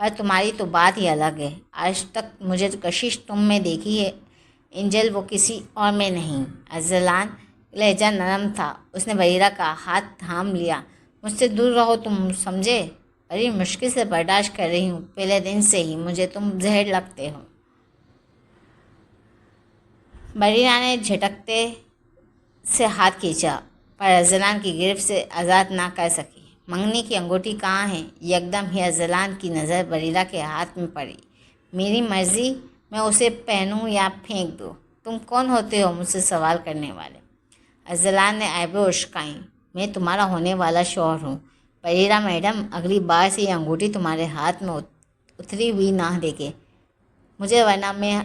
Speaker 1: پر تمہاری تو بات ہی الگ ہے۔ آج تک مجھے کشش تم میں دیکھی ہے اینجل، وہ کسی اور میں نہیں۔ ارسلان لہجہ نرم تھا، اس نے بریرہ کا ہاتھ تھام لیا۔ مجھ سے دور رہو تم، سمجھے؟ بڑی مشکل سے برداشت کر رہی ہوں، پہلے دن سے ہی مجھے تم زہر لگتے ہو۔ بریرہ نے جھٹکتے سے ہاتھ کھینچا، پر ارسلان کی گرفت سے آزاد نہ کر سکی۔ منگنی کی انگوٹھی کہاں ہے؟ یکدم ہی ارسلان کی نظر بریرہ کے ہاتھ میں پڑی۔ میری مرضی، میں اسے پہنوں یا پھینک دوں؟ تم کون ہوتے ہو مجھ سے سوال کرنے والے؟ ارسلان نے آئیبرو اچکائیں۔ میں تمہارا ہونے والا شوہر ہوں بریرہ میڈم، اگلی بار سے یہ انگوٹھی تمہارے ہاتھ میں اتری ہوئی نہ دیکھے مجھے، ورنہ میں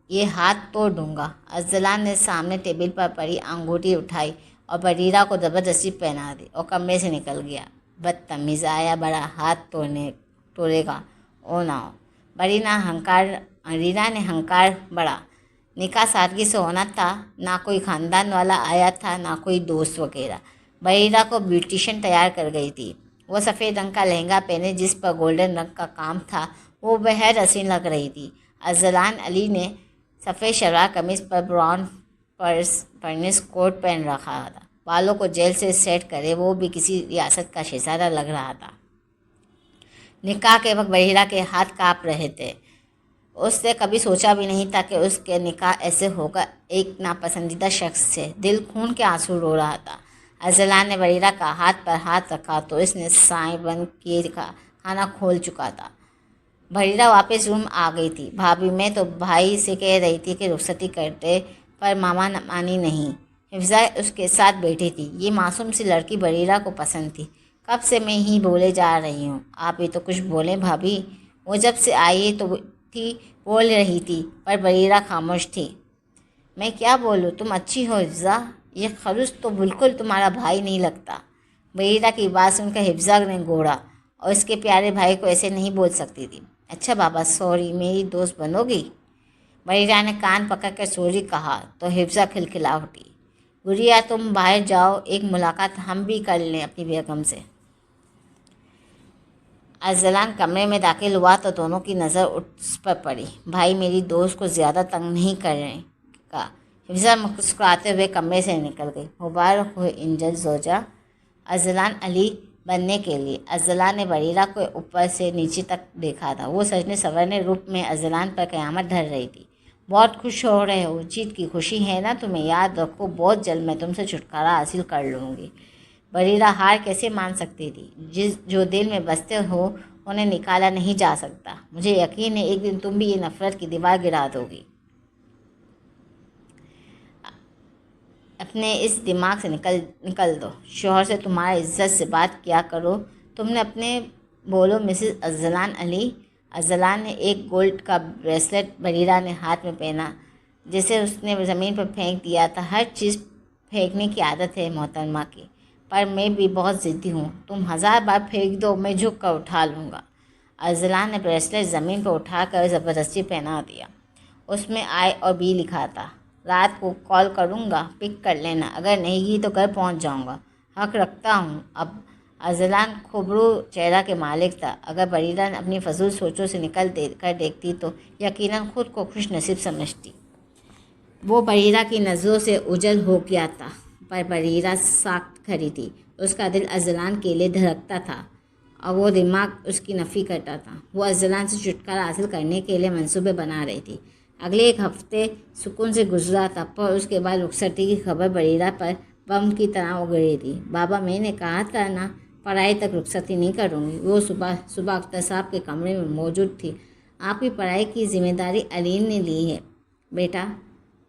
Speaker 1: یہ ہاتھ توڑ دوں گا۔ ارسلان نے سامنے ٹیبل پر پڑی انگوٹھی اٹھائی اور بریرہ کو زبردستی پہنا دی اور کمرے سے نکل گیا۔ بدتمیز، آیا بڑا ہاتھ توڑے گا، او نہ ہو۔ بریرہ نے ہنکار بڑھا۔ نکاح سادگی سے ہونا تھا، نہ کوئی خاندان والا آیا تھا نہ کوئی دوست وغیرہ۔ بریرہ کو بیوٹیشین تیار کر گئی تھی۔ وہ سفید رنگ کا لہنگا پہنے جس پر گولڈن رنگ کا کام تھا، وہ بہت حسین لگ رہی تھی۔ ارسلان علی نے سفید شلوار قمیض پر براؤن پرنس کوٹ پہن رکھا تھا، بالوں کو جیل سے سیٹ کرے وہ بھی کسی ریاست کا شہزادہ لگ رہا تھا۔ نکاح کے وقت بریرہ کے ہاتھ کانپ رہے تھے۔ اس نے کبھی سوچا بھی نہیں تھا کہ اس کے نکاح ایسے ہوگا، ایک ناپسندیدہ شخص سے۔ دل خون کے آنسو رو رہا تھا۔ ارسلان نے بریرہ کا ہاتھ پر ہاتھ رکھا تو اس نے سائیں بند کیے کھانا کھول چکا تھا۔ بریرہ واپس روم آ گئی تھی۔ بھابھی، میں تو بھائی سے کہہ رہی تھی کہ رخصتی کرتے، پر ماما مانی نہیں۔ حفظہ اس کے ساتھ بیٹھی تھی۔ یہ معصوم سی لڑکی بریرہ کو پسند تھی۔ کب سے میں ہی بولے جا رہی ہوں، آپ بھی تو کچھ بولیں بھابھی۔ وہ جب سے آئی تھی بول رہی تھی، پر بریرہ خاموش تھی۔ میں کیا بولوں، تم اچھی ہو حفظہ، یہ خلوص تو بالکل تمہارا بھائی نہیں لگتا۔ بریرہ کی بات سن کر حفظہ نے گوڑا اور اس کے پیارے بھائی کو ایسے نہیں بول سکتی تھی۔ اچھا بابا سوری، میری دوست بنوگی؟ بریرہ نے کان پکڑ کر سوری کہا تو حفصہ کھلکھلا اٹھی۔ گڑیا تم باہر جاؤ، ایک ملاقات ہم بھی کر لیں اپنی بیگم سے۔ ارسلان کمرے میں داخل ہوا تو دونوں کی نظر اس پر پڑی۔ بھائی میری دوست کو زیادہ تنگ نہیں کر رہے کا؟ حفصہ مسکراتے ہوئے کمرے سے نکل گئی۔ مبارک ہو انجل زوجہ ارسلان علی بننے کے لیے۔ ارسلان نے بریرہ کو اوپر سے نیچے تک دیکھا تھا۔ وہ سجنے سنورنے روپ میں ارسلان پر قیامت دھر رہی تھی۔ بہت خوش ہو رہے ہو؟ جیت کی خوشی ہے نا تمہیں؟ یاد رکھو بہت جلد میں تم سے چھٹکارا حاصل کر لوں گی۔ بریرہ ہار کیسے مان سکتی تھی؟ جو دل میں بستے ہو انہیں نکالا نہیں جا سکتا۔ مجھے یقین ہے ایک دن تم بھی یہ نفرت کی دیوار گرا دو گی۔ اپنے اس دماغ سے نکل دو۔ شوہر سے تمہارا عزت سے بات کیا کرو۔ تم نے اپنے بولو مسز ارسلان علی۔ ارسلان نے ایک گولڈ کا بریسلٹ بریرہ نے ہاتھ میں پہنا جسے اس نے زمین پر پھینک دیا تھا۔ ہر چیز پھینکنے کی عادت ہے محترمہ کی، پر میں بھی بہت ضدی ہوں۔ تم 1000 بار پھینک دو میں جھک کر اٹھا لوں گا۔ ارسلان نے بریسلٹ زمین پر اٹھا کر زبردستی پہنا دیا۔ اس میں آئی اور بی لکھا تھا۔ رات کو کال کروں گا، پک کر لینا، اگر نہیں کی تو گھر پہنچ جاؤں گا۔ حق رکھتا ہوں اب۔ ارسلان خوبرو چہرہ کے مالک تھا۔ اگر بریرہ اپنی فضول سوچوں سے نکل کر دیکھتی تو یقیناً خود کو خوش نصیب سمجھتی۔ وہ بریرہ کی نظروں سے اوجھل ہو گیا تھا، پر بریرہ ساکت کھڑی تھی۔ اس کا دل ارسلان کے لیے دھڑکتا تھا اور وہ دماغ اس کی نفی کرتا تھا۔ وہ ارسلان سے چھٹکارا حاصل کرنے کے لیے منصوبے بنا رہی تھی۔ اگلے ایک ہفتے سکون سے گزرا تھا، پر اس کے بعد رخصتی کی خبر بریرہ پر بم کی طرح اگڑی تھی۔ بابا میں نے کہا تھا نا پڑھائی تک رخصتی نہیں کروں گی۔ وہ صبح اختر صاحب کے کمرے میں موجود تھی۔ آپ کی پڑھائی کی ذمہ داری علیم نے لی ہے بیٹا،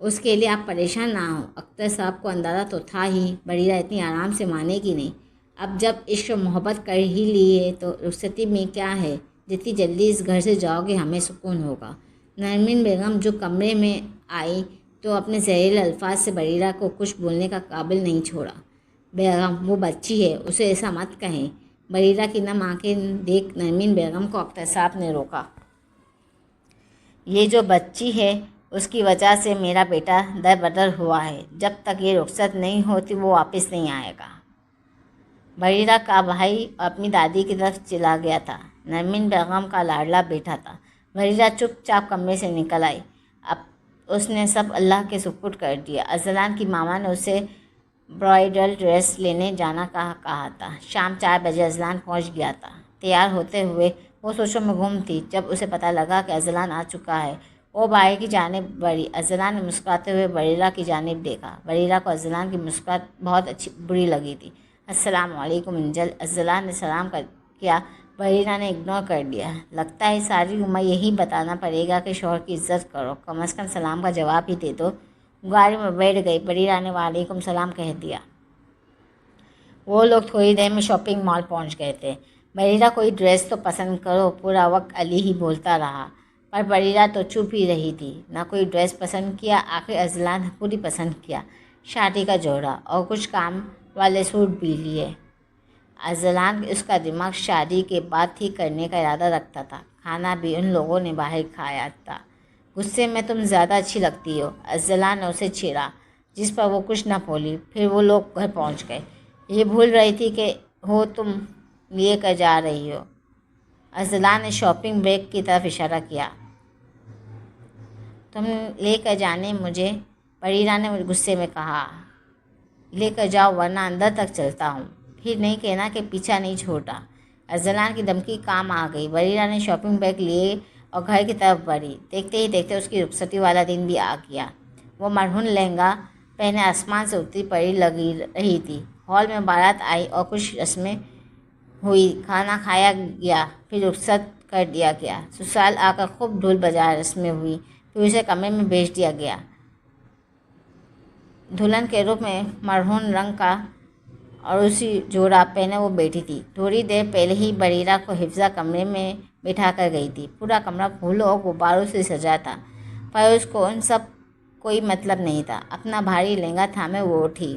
Speaker 1: اس کے لیے آپ پریشان نہ ہوں۔ اختر صاحب کو اندازہ تو تھا ہی بریرہ اتنی آرام سے مانے گی نہیں۔ اب جب عشق و محبت کر ہی لی ہے تو رخصتی میں کیا ہے؟ جتنی جلدی اس گھر سے جاؤ گے ہمیں سکون ہوگا۔ نرمین بیگم جو کمرے میں آئی تو اپنے زہریلے الفاظ سے بریرہ کو کچھ بولنے کا قابل نہیں چھوڑا۔ بیگم وہ بچی ہے، اسے ایسا مت کہیں۔ بریرہ کی نم آنکھیں دیکھ نرمین بیگم کو اختر صاحب نے روکا۔ یہ جو بچی ہے اس کی وجہ سے میرا بیٹا در بدر ہوا ہے۔ جب تک یہ رخصت نہیں ہوتی وہ واپس نہیں آئے گا۔ بریرہ کا بھائی اپنی دادی کی طرف چلا گیا تھا۔ نرمین بیگم کا لاڈلا بیٹا تھا۔ بریرہ چپ چاپ کمرے سے نکل آئی۔ اب اس نے سب اللہ کے سپرد کر دیا۔ ارسلان کی ماما نے اسے برائڈل ڈریس لینے جانا کہا تھا۔ شام 4 بجے ارسلان پہنچ گیا تھا۔ تیار ہوتے ہوئے وہ سوچوں میں گم تھی۔ جب اسے پتہ لگا کہ ارسلان آ چکا ہے وہ باہر کی جانب بڑھی۔ ارسلان نے مسکراتے ہوئے بریرہ کی جانب دیکھا۔ بریرہ کو ارسلان کی مسکراہٹ بہت بری لگی تھی۔ السلام علیکم انجل، ارسلان نے سلام کیا۔ بریرہ نے اگنور کر دیا۔ لگتا ہے ساری عمر یہی بتانا پڑے گا کہ شوہر کی عزت کرو، کم از کم سلام کا جواب ہی دے دو۔ گاڑی میں بیٹھ گئی۔ بریرہ نے وعلیکم السلام کہہ دیا۔ وہ لوگ تھوڑی دیر میں شاپنگ مال پہنچ گئے تھے۔ بریرہ کوئی ڈریس تو پسند کرو، پورا وقت علی ہی بولتا رہا، پر بریرہ تو چپ ہی رہی تھی۔ نہ کوئی ڈریس پسند کیا۔ آخر ارسلان نے خود ہی پسند کیا، شادی کا جوڑا اور کچھ کام والے سوٹ بھی لیے۔ ارسلان اس کا دماغ شادی کے بعد ٹھیک کرنے کا ارادہ رکھتا تھا۔ کھانا بھی ان لوگوں نے باہر کھایا تھا۔ غصے میں تم زیادہ اچھی لگتی ہو، ارسلان نے اسے چھیڑا، جس پر وہ کچھ نہ بولی۔ پھر وہ لوگ گھر پہنچ گئے۔ یہ بھول رہی تھی کہ ہو تم لے کر جا رہی ہو۔ ارسلان نے شاپنگ بیگ کی طرف اشارہ کیا۔ تم لے کر جانے مجھے، بریرہ نے غصے میں کہا۔ لے کر جاؤ ورنہ اندر تک چلتا ہوں، پھر نہیں کہنا کہ پیچھا نہیں چھوڑا۔ ارسلان کی دھمکی کام آ گئی۔ بریرہ نے شاپنگ بیگ لیے اور گھر کی طرف بڑھی۔ دیکھتے ہی دیکھتے اس کی رخصتی والا دن بھی آ گیا۔ وہ مرہون لہنگا پہنے آسمان سے اتری پڑی لگی رہی تھی۔ ہال میں بارات آئی اور کچھ رسمیں ہوئی، کھانا کھایا گیا، پھر رخصت کر دیا گیا۔ سسرال آ کر خوب ڈھول بجا رسمیں ہوئی، پھر اسے کمرے میں بھیج دیا گیا۔ دلہن کے روپ میں مرہون رنگ کا اور اسی جوڑا پہنے وہ بیٹھی تھی۔ تھوڑی دیر پہلے ہی بریرہ کو حفصہ کمرے میں بٹھا کر گئی تھی۔ پورا کمرہ پھولوں اور غباروں سے سجا تھا، پر اس کو ان سب کوئی مطلب نہیں تھا۔ اپنا بھاری لہنگا تھامے وہ اٹھی۔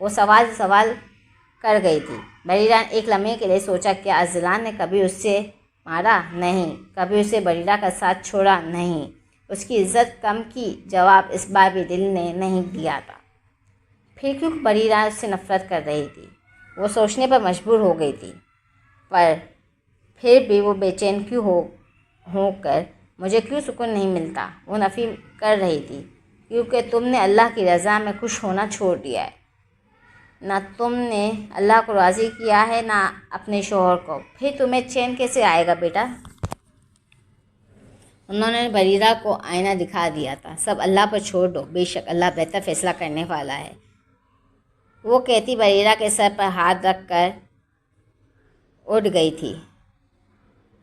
Speaker 1: وہ سوال کر گئی تھی۔ بریرہ نے ایک لمحے کے لیے سوچا، کیا ارسلان نے کبھی اس سے مارا؟ نہیں، کبھی اسے بریرہ کا ساتھ چھوڑا نہیں، اس کی عزت کم کی؟ جواب اس بار بھی دل نے نہیں دیا تھا۔ پھر کیوں بریرہ اس سے نفرت کر رہی تھی؟ وہ سوچنے پر مجبور ہو گئی تھی، پر پھر بھی وہ بے چین کیوں ہو کر مجھے کیوں سکون نہیں ملتا؟ وہ نفی کر رہی تھی۔ کیونکہ تم نے اللہ کی رضا میں خوش ہونا چھوڑ دیا ہے، نہ تم نے اللہ کو راضی کیا ہے نہ اپنے شوہر کو، پھر تمہیں چین کیسے آئے گا بیٹا؟ انہوں نے بریرہ کو آئینہ دکھا دیا تھا۔ سب اللہ پر چھوڑ دو، بے شک اللہ بہتر فیصلہ کرنے والا ہے، وہ کہتی بریرہ کے سر پر ہاتھ رکھ کر اٹھ گئی تھی۔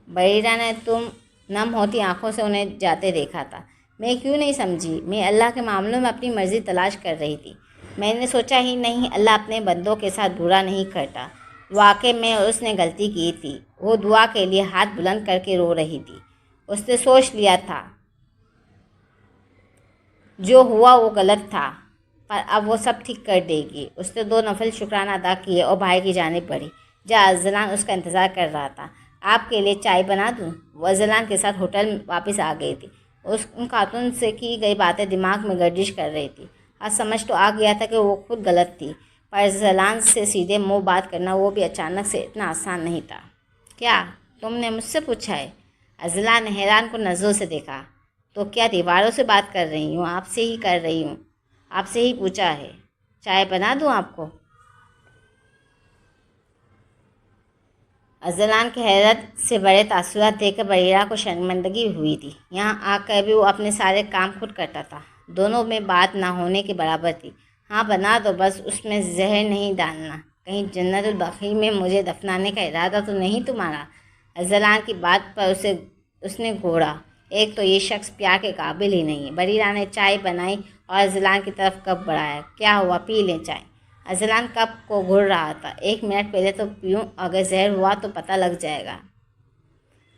Speaker 1: بریرہ نے تم نم ہوتی آنکھوں سے انہیں جاتے دیکھا تھا۔ میں کیوں نہیں سمجھی؟ میں اللہ کے معاملوں میں اپنی مرضی تلاش کر رہی تھی۔ میں نے سوچا ہی نہیں اللہ اپنے بندوں کے ساتھ برا نہیں کرتا۔ واقعی میں اس نے غلطی کی تھی۔ وہ دعا کے لیے ہاتھ بلند کر کے رو رہی تھی۔ اس نے سوچ لیا تھا جو ہوا وہ غلط تھا، پر اب وہ سب ٹھیک کر دے گی۔ اس نے 2 نفل شکرانہ ادا کیے اور بھائی کی جانب بڑھی، جہاں ارسلان اس کا انتظار کر رہا تھا۔ آپ کے لیے چائے بنا دوں؟ وہ ارسلان کے ساتھ ہوٹل واپس آ گئی تھی۔ ان خاتون سے کی گئی باتیں دماغ میں گردش کر رہی تھی۔ آج سمجھ تو آ گیا تھا کہ وہ خود غلط تھی، پر ارسلان سے سیدھے منہ بات کرنا وہ بھی اچانک سے اتنا آسان نہیں تھا۔ کیا تم نے مجھ سے پوچھا ہے؟ ارسلان نے حیران کو نظروں سے دیکھا۔ تو کیا دیواروں سے بات کر رہی ہوں؟ آپ سے ہی کر رہی ہوں، آپ سے ہی پوچھا ہے۔ چائے بنا دوں آپ کو؟ ارسلان کی حیرت سے بڑے تاثرات دیکھ کر بریرہ کو شرمندگی ہوئی تھی۔ یہاں آ کر بھی وہ اپنے سارے کام خود کرتا تھا، دونوں میں بات نہ ہونے کے برابر تھی۔ ہاں بنا دو، بس اس میں زہر نہیں ڈالنا، کہیں جنت البقیع میں مجھے دفنانے کا ارادہ تو نہیں تمہارا؟ ارسلان کی بات پر اس نے گھوڑا، ایک تو یہ شخص پیار کے قابل ہی نہیں ہے۔ بریرہ نے چائے بنائی اور ارسلان کی طرف کپ بڑھایا۔ کیا ہوا، پی لیں چائے؟ ارسلان کپ کو گھڑ رہا تھا۔ 1 منٹ پہلے تو پیوں، اگر زہر ہوا تو پتہ لگ جائے گا۔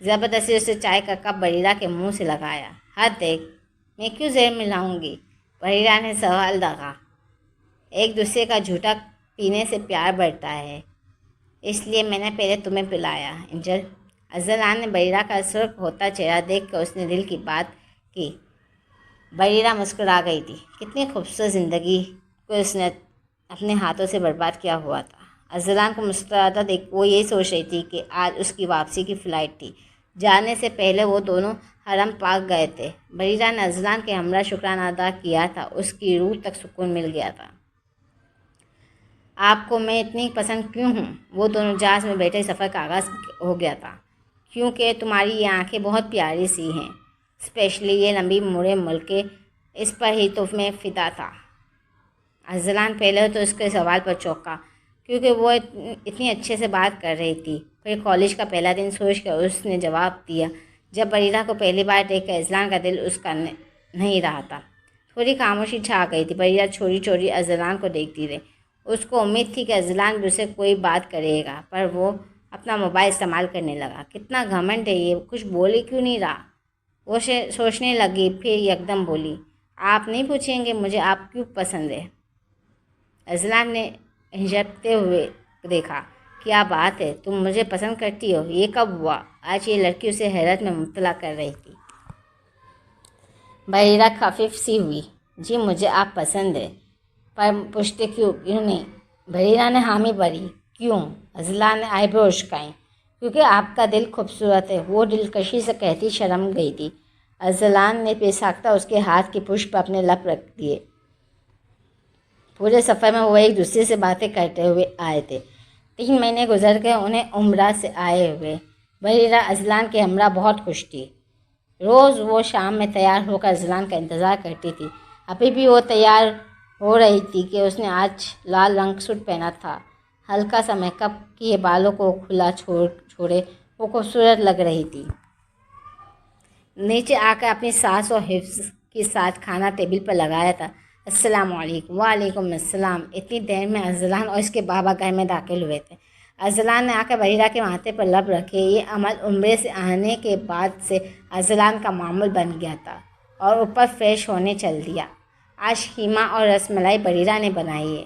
Speaker 1: زبردستی اس نے چائے کا کپ بریرہ کے منہ سے لگایا۔ حد دیکھ، میں کیوں زہر ملاؤں گی؟ بریرہ نے سوال داغا۔ ایک دوسرے کا جھوٹا پینے سے پیار بڑھتا ہے، اس لیے میں نے پہلے تمہیں پلایا انجل۔ ارسلان نے بریرہ کا سرخ ہوتا چہرہ دیکھ کر اس نے دل کی بات کی۔ بریرہ مسکرا گئی تھی۔ کتنی خوبصورت زندگی کو اس نے اپنے ہاتھوں سے برباد کیا ہوا تھا۔ ارسلان کو مسکراتا دیکھ وہ یہی سوچ رہی تھی کہ آج اس کی واپسی کی فلائٹ تھی۔ جانے سے پہلے وہ دونوں حرم پاک گئے تھے۔ بریرہ نے ارسلان کے ہمراہ شکرانہ ادا کیا تھا، اس کی روح تک سکون مل گیا تھا۔ آپ کو میں اتنی پسند کیوں ہوں؟ وہ دونوں جہاز میں بیٹھے سفر کا آغاز ہو گیا تھا۔ کیونکہ تمہاری یہ آنکھیں بہت پیاری سی ہیں، اسپیشلی یہ لمبی موڑے ملکے، اس پر ہی تو میں فدا تھا۔ ارسلان پہلے تو اس کے سوال پر چونکا، کیونکہ وہ اتنی اچھے سے بات کر رہی تھی۔ پھر کالج کا پہلا دن سوچ کر اس نے جواب دیا۔ جب بریرہ کو پہلی بار دیکھ کر ارسلان کا دل اس کا نہیں رہا تھا۔ تھوڑی خاموشی چھا گئی تھی۔ بریرہ چھوڑی چھوڑی ارسلان کو دیکھتی رہی۔ اس کو امید تھی کہ ارسلان بھی اسے کوئی بات کرے گا، پر وہ اپنا موبائل استعمال کرنے لگا۔ کتنا گھمنڈ ہے یہ، کچھ بولے کیوں نہیں رہا؟ وہ سوچنے لگی، پھر یکدم بولی، آپ نہیں پوچھیں گے مجھے آپ کیوں پسند ہے؟ ارسلان نے ہچکتے ہوئے دیکھا۔ کیا بات ہے، تم مجھے پسند کرتی ہو؟ یہ کب ہوا؟ آج یہ لڑکی اسے حیرت میں مبتلا کر رہی تھی۔ بریرہ خفیف سی ہوئی۔ جی مجھے آپ پسند ہے، پر پوچھتے کیوں نہیں؟ بریرہ نے حامی بھری۔ کیوں؟ ارسلان نے آئی برو اچکائیں۔ کیونکہ آپ کا دل خوبصورت ہے، وہ دلکشی سے کہتی شرم گئی تھی۔ ارسلان نے بے ساختہ اس کے ہاتھ کی پشت پر اپنے لب رکھ دیے۔ پورے سفر میں وہ ایک دوسرے سے باتیں کرتے ہوئے آئے تھے۔ 3 مہینے گزر گئے انہیں عمرہ سے آئے ہوئے۔ بریرہ ارسلان کے ہمراہ بہت خوش تھی۔ روز وہ شام میں تیار ہو کر ارسلان کا انتظار کرتی تھی۔ ابھی بھی وہ تیار ہو رہی تھی کہ اس نے آج لال رنگ کا سوٹ پہنا تھا۔ ہلکا سا میک اپ کیے، بالوں کو کھلا چھوڑے وہ خوبصورت لگ رہی تھی۔ نیچے آ کر اپنی ساس اور حفظ کے ساتھ کھانا ٹیبل پر لگایا تھا۔ السلام علیکم۔ وعلیکم السلام۔ اتنی دیر میں ارسلان اور اس کے بابا گھر میں داخل ہوئے تھے۔ ارسلان نے آ کر بریرہ کے ماتھے پر لب رکھے۔ یہ عمل عمرے سے آنے کے بعد سے ارسلان کا معمول بن گیا تھا، اور اوپر فریش ہونے چل دیا۔ آج قیمہ اور رس ملائی بریرہ نے بنائی ہے۔